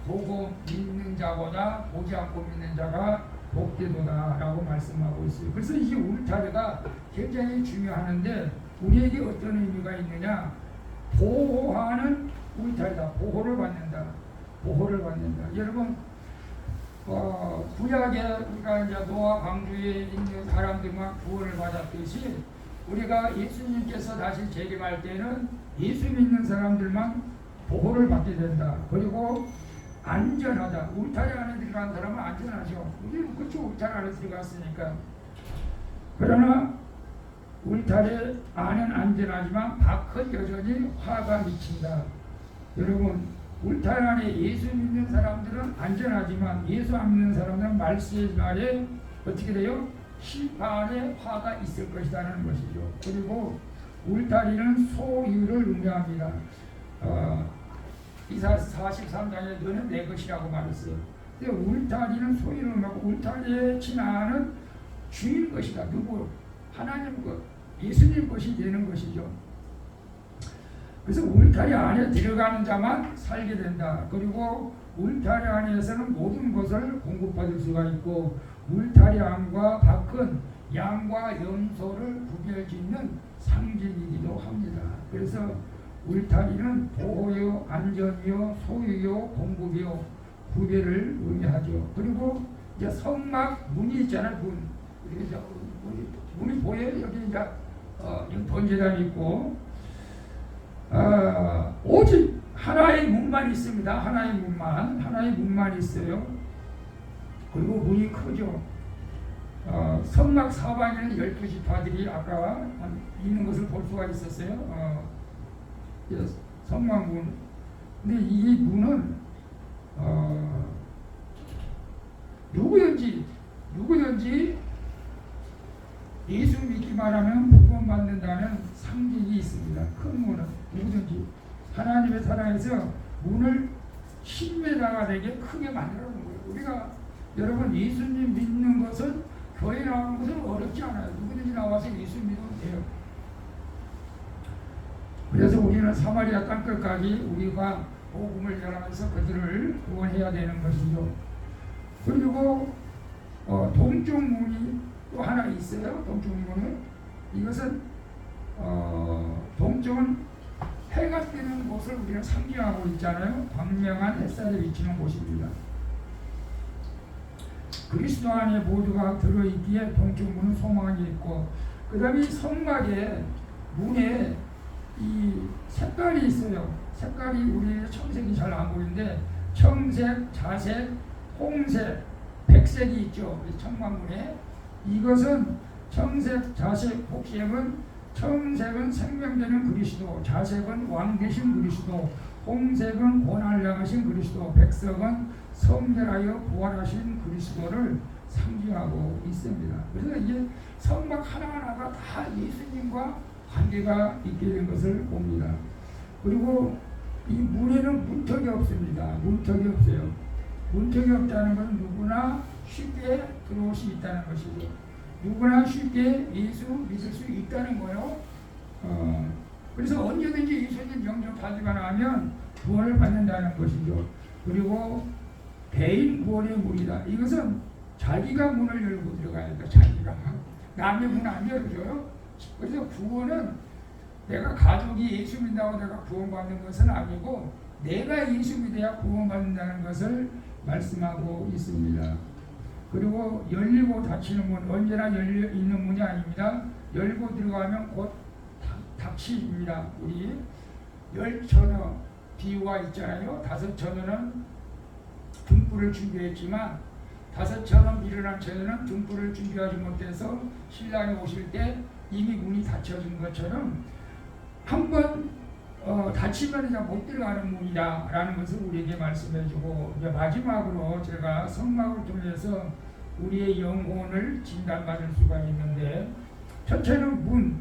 보고 믿는 자보다 보지 않고 믿는 자가 복되도다 라고 말씀하고 있어요. 그래서 이 울타리가 굉장히 중요하는데 우리에게 어떤 의미가 있느냐? 보호하는 울타리다. 보호를 받는다. 여러분 구약에 우리가 이제 노아 방주에 있는 사람들만 구원을 받았듯이 우리가 예수님께서 다시 재림할 때는 예수 믿는 사람들만 보호를 받게 된다. 그리고 안전하다. 울타리 안에 들어간 사람은 안전하죠. 우리는 그쪽 울타리 안에 들어갔으니까. 그러나 울타리 안은 안전하지만 밖은 여전히 화가 미친다. 여러분 울타리 안에 예수 믿는 사람들은 안전하지만 예수 안 믿는 사람들은 말세의 날에 어떻게 돼요? 심판의 화가 있을 것이라는 것이죠. 그리고 울타리는 소유를 의미합니다. 이사야서 43장에 너는 내 것이라고 말했어요. 근데 울타리는 소유를 의미하고 울타리에 지나는 주인 것이다. 누구? 하나님 것, 예수님 것이 되는 것이죠. 그래서 울타리 안에 들어가는 자만 살게 된다. 그리고 울타리 안에서는 모든 것을 공급받을 수가 있고 울타리 안과 밖은 양과 염소를 구별짓는 상징이기도 합니다. 그래서 울타리는 보호요, 안전이요, 소유요, 공급이요, 구별을 의미하죠. 그리고 이제 성막 문이 있잖아요. 문이 보여요. 여기 이제 번제단이 있고 오직 하나의 문만 있습니다. 하나의 문만 있어요. 그리고 문이 크죠. 성막 사방에는 12지파들이 아까 있는 것을 볼 수가 있었어요. 성막문. 근데 이 문은 누구든지 예수 믿기만 하면 구원받는다는 상징이 있습니다. 큰 문은 누구든지 하나님의 사랑에서 문을 10m가 되게 크게 만들어 놓은 거예요. 우리가 여러분 예수님 믿는 것은 교회 나오는 것은 어렵지 않아요. 누구든지 나와서 예수 믿으면 돼요. 그래서 우리는 사마리아 땅끝까지 우리가 복음을 전하면서 그들을 구원해야 되는 것이죠. 그리고 동쪽 문이 또 하나 있어요. 동쪽 문은 이것은 동쪽은 해가 뜨는 곳을 우리가 상징하고 있잖아요. 광명한 햇살이 비치는 곳입니다. 그리스도 안에 모두가 들어있기에 동쪽 문은 소망이 있고, 그 다음에 성막의 문에 이 색깔이 있어요. 색깔이 우리 청색이 잘 안 보이는데 청색, 자색, 홍색, 백색이 있죠. 이 청막문에 이것은 청색, 자색, 복색은 청색은 생명되는 그리스도, 자색은 왕 되신 그리스도, 홍색은 고난을 당하신 그리스도, 백색은 성결하여 부활하신 그리스도를 상징하고 있습니다. 그래서 이게 성막 하나하나가 다 예수님과 관계가 있게 된 것을 봅니다. 그리고 이 문에는 문턱이 없습니다. 문턱이 없어요. 문턱이 없다는 것은 누구나 쉽게 들어올 수 있다는 것이죠. 누구나 쉽게 예수 믿을 수 있다는 거예요. 그래서 언제든지 예수님 영접하기만 하면 구원을 받는다는 것이죠. 그리고 개인 구원의 문이다. 이것은 자기가 문을 열고 들어가야 돼. 자기가 남의 문 안 열어줘요. 그래서 구원은 내가 가족이 예수 믿는다고 내가 구원받는 것은 아니고 내가 예수 믿어야 구원받는다는 것을 말씀하고 있습니다. 그리고 열리고 닫히는 문, 언제나 열려 있는 문이 아닙니다. 열고 들어가면 곧 닫힙니다. 우리 10처녀 비유가 있잖아요. 5처녀는 등불을 준비했지만 5처럼 일어난 처녀는 등불을 준비하지 못해서 신랑이 오실 때 이미 문이 닫혀진 것처럼 한번 닫히면 이제 못 들어가는 문이다라는 것을 우리에게 말씀해주고, 이제 마지막으로 제가 성막을 통해서 우리의 영혼을 진단받을 수가 있는데, 첫째는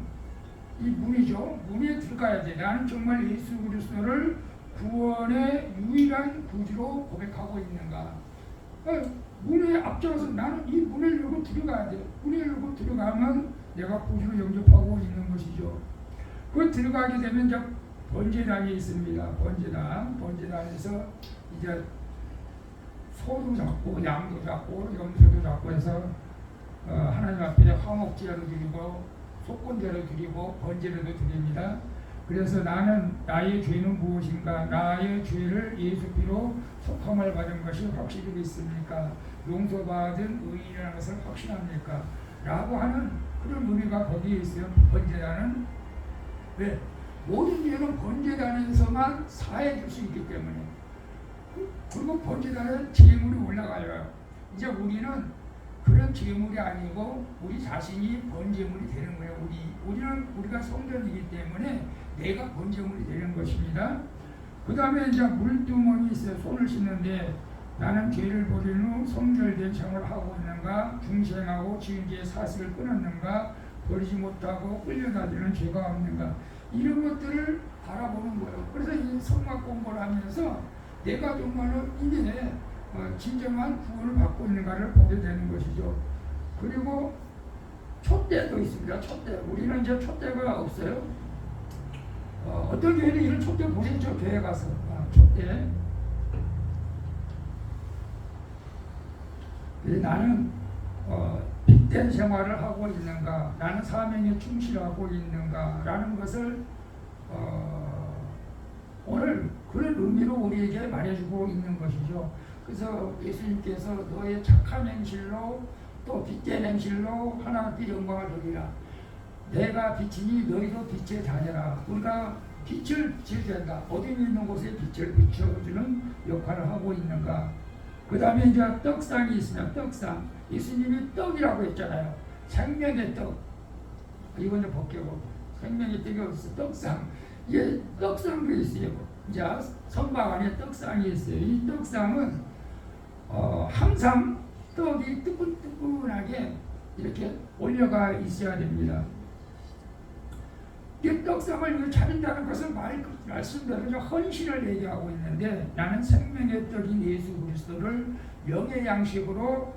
이 문이죠. 문에 들어가야 돼. 나는 정말 예수 그리스도를 구원의 유일한 구주로 고백하고 있는가. 문에 앞장서 나는 이 문을 열고 들어가야 돼. 문을 열고 들어가면 내가 구주로 영접하고 있는 것이죠. 그 들어가게 되면 이제 번제단이 있습니다. 번제단에서 이제 소도 잡고 양도 잡고 염소도 잡고 해서 하나님 앞에 화목제로 드리고 속건제로 드리고 번제로도 드립니다. 그래서 나는 나의 죄는 무엇인가? 나의 죄를 예수 피로 속함을 받은 것이 확실히 믿습니까? 용서받은 의인이라는 것을 확신합니까? 라고 하는 그런 의미가 거기에 있어요. 번제단은 왜? 모든 죄는 번제단에서만 사해 줄 수 있기 때문에. 그리고 번제단에 제물이 올라가요. 이제 우리는 그런 제물이 아니고 우리 자신이 번제물이 되는 거예요. 우리가 성전이기 때문에 내가 번제물이 되는 것입니다. 그 다음에 이제 물두멍이 있어요. 손을 씻는데 나는 죄를 버린 후 성결된 생활을 하고 있는가, 중생하고 지은 죄의 사슬을 끊었는가, 버리지 못하고 끌려다니는 죄가 없는가, 이런 것들을 바라보는 거예요. 그래서 이 성막 공부를 하면서 내가 정말로 이게 진정한 구원을 받고 있는가를 보게 되는 것이죠. 그리고 촛대도 있습니다. 촛대. 우리는 이제 촛대가 없어요. 어떤 교회는 이런 촛대 보셨죠? 교회 가서 촛대. 나는 빛된 생활을 하고 있는가, 나는 사명에 충실하고 있는가 라는 것을 오늘 그런 의미로 우리에게 말해주고 있는 것이죠. 그래서 예수님께서 너의 착한 행실로 또 빛된 행실로 하나님께 영광을 돌리라. 내가 빛이니 너희도 빛의 자녀라. 우리가 빛을 비춰야 된다. 어둠이 있는 곳에 빛을 비춰주는 역할을 하고 있는가. 그 다음에 이제 떡상이 있으면 떡상. 예수님이 떡이라고 했잖아요. 생명의 떡. 이건 이제 벗겨고 생명의 떡이 어디서 떡상. 이게 떡상도 있어요. 이제 선박 안에 떡상이 있어요. 이 떡상은 항상 떡이 뜨끈뜨끈하게 이렇게 올려가 있어야 됩니다. 이 떡상을 차린다는 것은 말씀대로 헌신을 얘기하고 있는데 나는 생명의 떡인 예수 그리스도를 영의 양식으로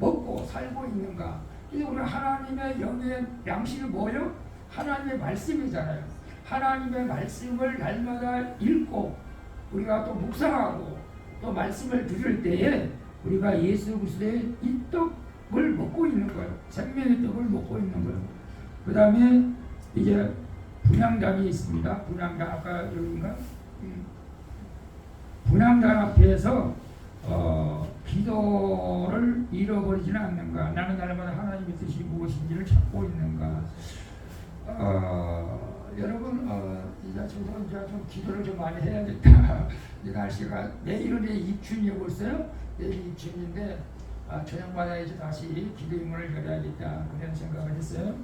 먹고 살고 있는가. 그래서 우리 하나님의 영의 양식이 뭐예요? 하나님의 말씀이잖아요. 하나님의 말씀을 날마다 읽고 우리가 또 묵상하고 또 말씀을 들을 때에 우리가 예수 그리스도의 이 떡을 먹고 있는 거예요. 생명의 떡을 먹고 있는 거예요. 그 다음에 이제 분향단이 있습니다. 분향단 아까 여기인가? 분향단 앞에서 기도를 잃어버리지는 않는가. 나는 날마다 하나님의 뜻이 무엇인지를 찾고 있는가. 여러분 이제 저도 이제 좀 기도를 좀 많이 해야겠다. 이 날씨가 내일은 내 입춘이에요. 벌써요? 내일 입춘인데 저녁마다 이제 다시 기도 인문을 열어야겠다. 그런 생각을 했어요.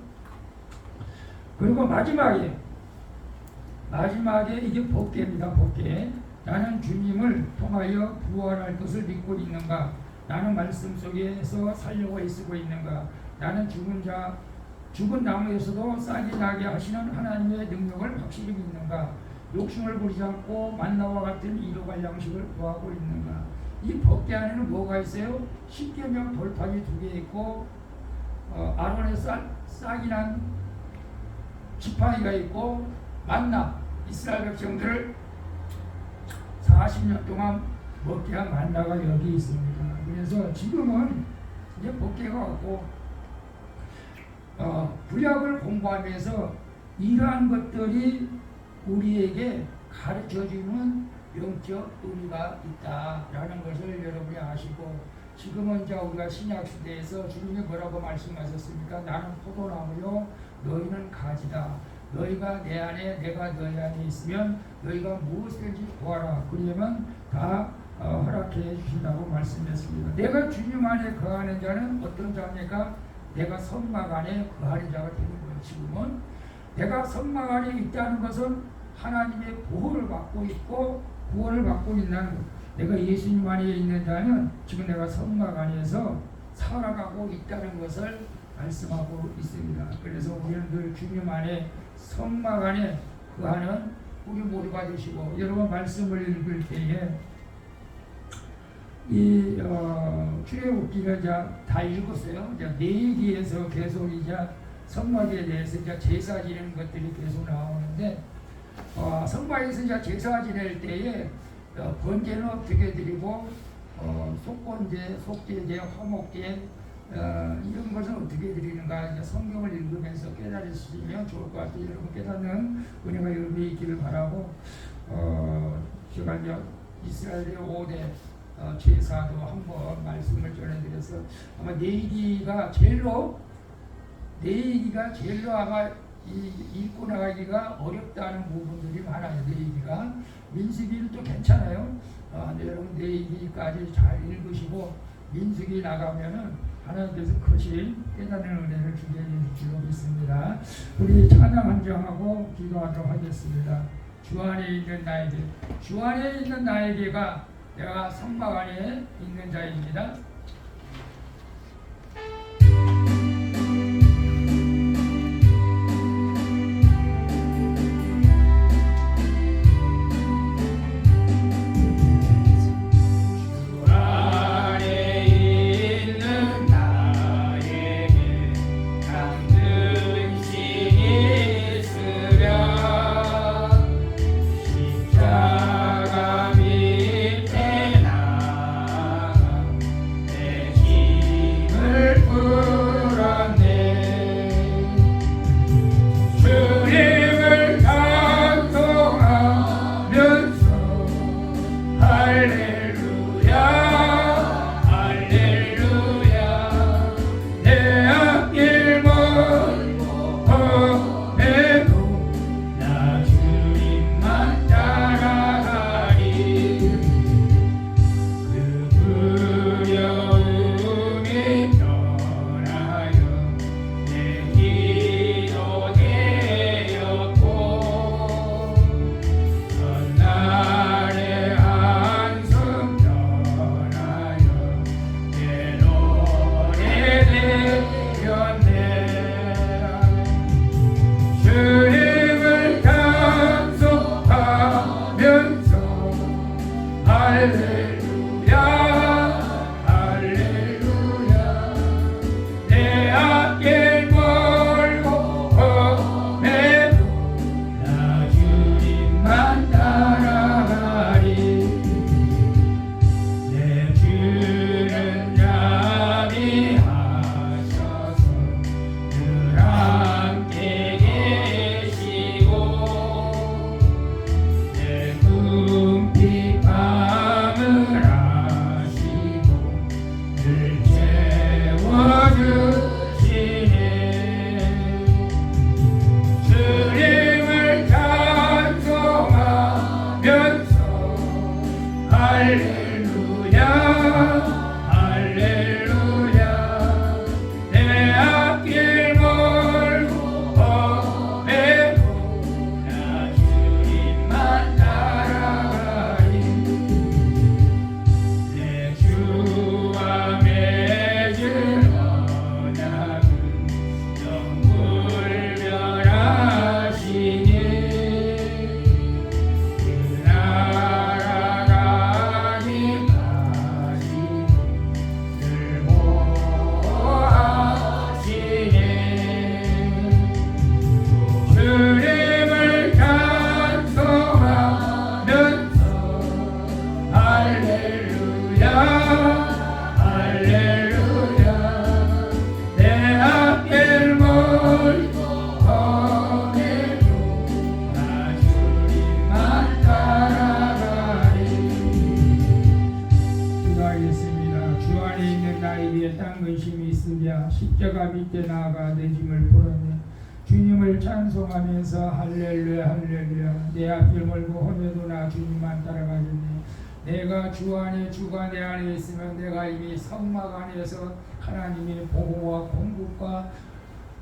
그리고 마지막에 이게 법궤입니다. 법궤. 나는 주님을 통하여 부활할 것을 믿고 있는가? 나는 말씀 속에서 살려고 애쓰고 있는가? 나는 죽은 나무에서도 싹이 나게 하시는 하나님의 능력을 확실히 믿는가? 욕심을 부리지 않고 만나와 같은 이로갈 양식을 구하고 있는가? 이 법궤 안에는 뭐가 있어요? 십계명 돌파기 2개 있고 아론의 싹이 난 지팡이가 있고 만나 이스라엘 백성들을 40년 동안 먹게 한 만나가 여기 있습니다. 그래서 지금은 이제 법궤가 없고 구약을 공부하면서 이러한 것들이 우리에게 가르쳐주는 영적 의미가 있다라는 것을 여러분이 아시고 지금은 이제 우리가 신약 시대에서 주님이 뭐라고 말씀하셨습니까? 나는 포도나무요 너희는 가지다. 너희가 내 안에 내가 너희 안에 있으면 너희가 무엇이든지 구하라. 그러면 다 허락해 주신다고 말씀했습니다. 내가 주님 안에 거하는 자는 어떤 자입니까? 내가 선막 안에 거하는 자가 되는 거예요. 지금은 내가 선막 안에 있다는 것은 하나님의 보호를 받고 있고 구원을 받고 있는 것. 내가 예수님 안에 있는 자는 지금 내가 선막 안에서 살아가고 있다는 것을 말씀하고 있습니다. 그래서 우리는 늘 주님 안에 선막 안에 거하는 우리 모두가 되시고 여러분 말씀을 읽을 때에 이 출애굽기를 다 읽었어요. 이제 레위기에서 계속 이제 선막에 대해서 이제 제사 지내는 것들이 계속 나오는데 선막에서 이제 제사 지낼 때에 번제는 어떻게 드리고 속건제, 속죄제, 화목제 이런 것은 어떻게 드리는가 이제 성경을 읽으면서 깨달으시면 좋을 것 같아요. 여러분 깨닫는 은혜가 여러분이 있기를 바라고 제가 이제 이스라엘의 5대 제사도 한번 말씀을 전해드려서 아마 내기가 제일로 아마 읽고 나가기가 어렵다는 부분들이 많아요. 내기가 민수기는 또 괜찮아요. 여러분 내기까지 잘 읽으시고 민수기 나가면은 하나님께서 크신 깨닫는 은혜를 주게 해주시고 믿습니다. 우리 찬양 한정하고 기도하도록 하겠습니다. 주 안에 있는 나에게, 주 안에 있는 나에게가 내가 선막 안에 있는 자입니다. 주님을 찬송하면서 할렐루야 할렐루야 내 앞길 멀고 험해도 나 주님만 따라가리 내 주는 자비하셔서 늘 함께 계시고 내 궁핍함을 아시고 늘 채워주시네 주님을 찬송하면서 할렐루야 할렐루야 내 앞길 멀고 험해도 나 주님만 따라가리 내 주와 맺은 언약은 영불변하시니 그 나라가기까지 늘 보호하시네 주님을 찬송하면서 할렐루야 할렐루야 내 앞길 멀고 험해도 나 주님만 따라가리 기도하겠습니다. 주 안에 있는 나에게 딴 근심이 있으랴 십자가 밑에 나아가 내 짐을 풀었네 주님을 찬송하면서 할렐루야 할렐루야 내 앞길 멀고 험해도 나 주님만 따라가겠네 내가 주 안에 주가 내 안에 있으면 내가 이미 성막 안에서 하나님의 보호와 공급과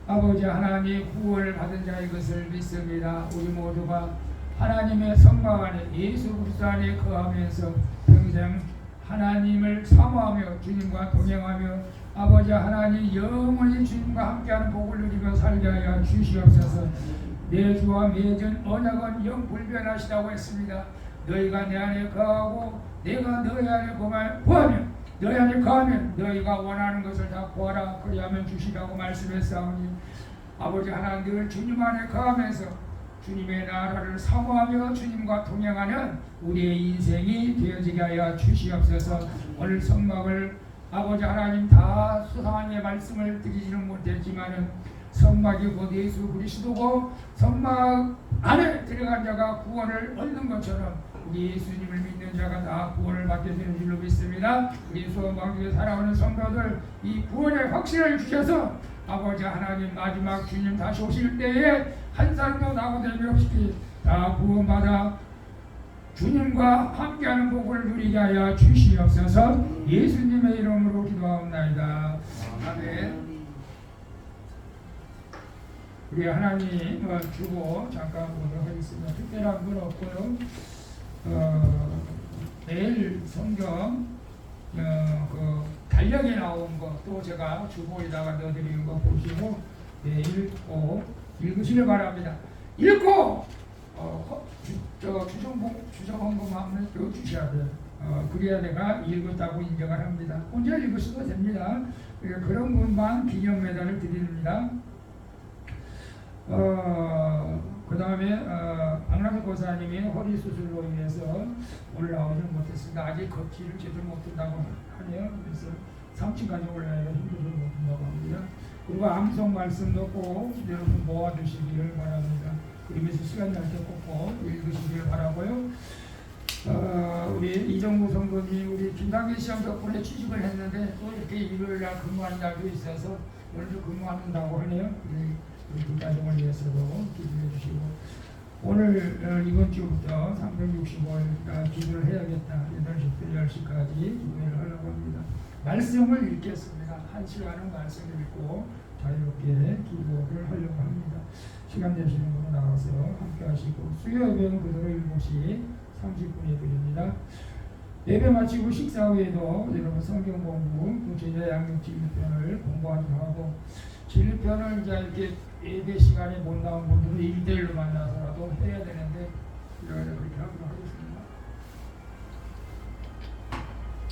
아버지 하나님 구원을 받은 자의 것을 믿습니다. 우리 모두가 하나님의 성막 안에 예수 그리스도 안에 거하면서 평생 하나님을 사모하며 주님과 동행하며 아버지 하나님 영원히 주님과 함께하는 복을 누리며 살게 하여 주시옵소서. 내 주와 맺은 언약은 영불변하시다고 했습니다. 너희가 내 안에 거하고 내가 너희 안에 거하면 너희 안에 거하면 너희가 원하는 것을 다 구하라 그리하면 주시라고 말씀했사오니 아버지 하나님 늘 주님 안에 거하면서 주님의 나라를 사모하며 주님과 동행하는 우리의 인생이 되어지게 하여 주시옵소서. 오늘 성막을 아버지 하나님 다 수상하게 말씀을 드리지는 못했지만은 성막이 곧 예수 그리스도고 성막 안에 들어간 자가 구원을 얻는 것처럼 우리 예수님을 믿는 자가 다 구원을 받게 되는 줄로 믿습니다. 우리 소망교회 살아오는 성도들 이 구원의 확신을 주셔서 아버지 하나님 마지막 주님 다시 오실 때에 한 사람도 낙오됨이 없이 다 구원받아 주님과 함께하는 복을 누리게 하여 주시옵소서. 예수님의 이름으로 기도하옵나이다. 아멘. 우리 하나님 주고 잠깐 보도록 하겠습니다. 특별한 건 없고요. 내일 성경 그 달력에 나온 거 또 제가 주보에다가 넣어드리는 거 보시고 내일 꼭 읽으시길 바랍니다. 읽고 주정헌금 한번 주셔야 돼요. 그래야 내가 읽었다고 인정을 합니다. 혼자 읽으셔도 됩니다. 그런 분만 기념 메달을 드립니다. 그 다음에 박남석 고사님이 허리 수술로 인해서 오늘 나오지 못했습니다. 아직 걷기를 제대로 못한다고 하네요. 그래서 3층까지 올라가기가 힘들어서 못한다고 합니다. 그리고 암송 말씀도 꼭 여러분 모아두시기를 바랍니다. 그러면서 시간 날 때 꼭 읽으시길 바라고요. 우리 이정구 성도님, 우리 김당길 시험 덕분에 취직을 했는데 또 이렇게 일요일날 근무하는 날도 있어서 오늘도 근무한다고 하네요. 우리 그 가정을 위해서도 기도해 주시고 오늘 이번 주부터 365일 기도를 해야겠다. 8시부터 10시까지 기도를 하려고 합니다. 말씀을 읽겠습니다. 1시간은 말씀을 읽고 자유롭게 기도를 하려고 합니다. 시간 되시는 분은 나와서 함께 하시고 수요 예배는 그대로 7시 30분에 드립니다. 예배 마치고 식사 후에도 여러분 성경 공부, 제자 양육지 1편을 공부하도록 하고 질편을 이제 이렇게 예배 시간에 못 나온 분들은 1대1로 만나서라도 해야 되는데 그렇게 하도록 하겠습니다.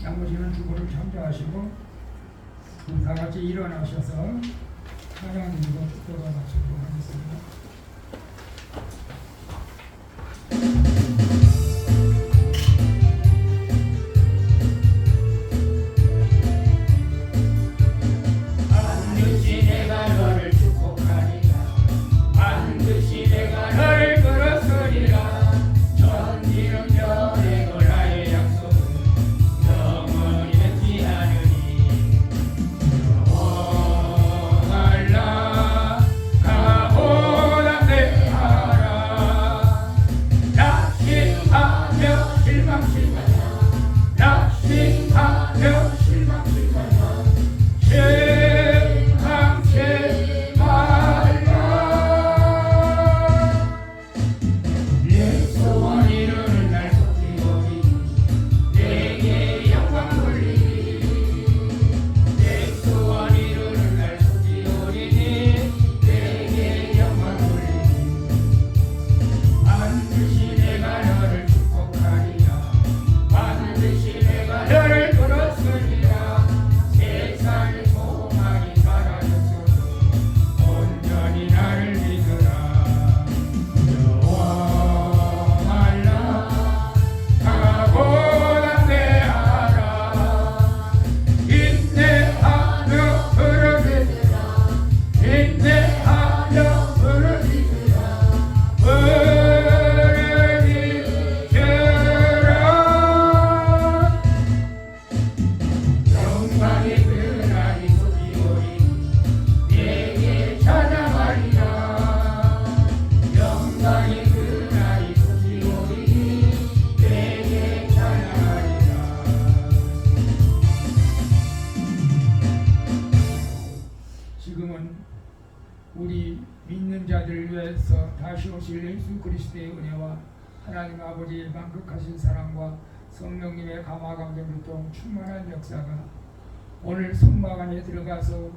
나머지는 두 분을 참조하시고 다 같이 일어나셔서 찬양 드리고 축도가 마치도록 하겠습니다. 반드시 내가 너를 축복하리라. 반드시 내가 너를 끌어서리라. 천지는 별의 나의 약속은 영원히 맺지 않으니 영원할라 가보다 내하라. 낙심하며 실망실망 낙심하며 실망실망 실망치 말라. 내 소원 이루는 날 속히오니 내게 영광 돌리니. 내 소원 이루는 날 속히오니 내게 영광 돌리니. 반드시 내가 너를 축복하리라. 반드시 내가 너를 끌어쓰리라. 세상의 소망이 사라졌어도 온전히 나를 믿으라. 영원할라 가보다 내하라. 인내하며 부르짖으라. 인내하며 부르짖으라. 부르짖으라. 영광의 그날이 속히오니 내게 찬양하리라. 영광의 그날이 속히오니 내게 찬양하리라. 지금은 우리 믿는 자들을 위해서 다시 오실 예수 그리스도의 은혜와 하나님 아버지의 만극하신 사랑과 성령님의 감화감동교통 충만한 역사가 오늘 성막 안에 들어가서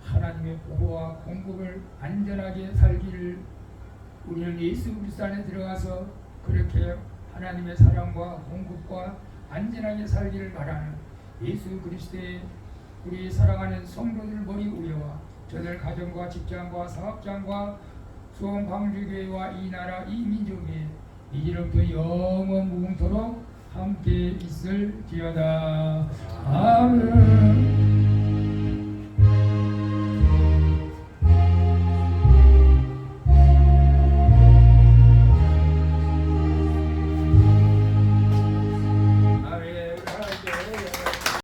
하나님의 보호와 공급을 안전하게 살기를, 우리는 예수 그리스도 안에 들어가서 그렇게 하나님의 사랑과 공급과 안전하게 살기를 바라는 예수 그리스도의 우리 사랑하는 성도들 머리 위에와 저들 가정과 직장과 사업장과 수원 광주교회와 이 나라 이 민족에 이제부터 영원 무궁토록 함께 있을지어다. 아멘.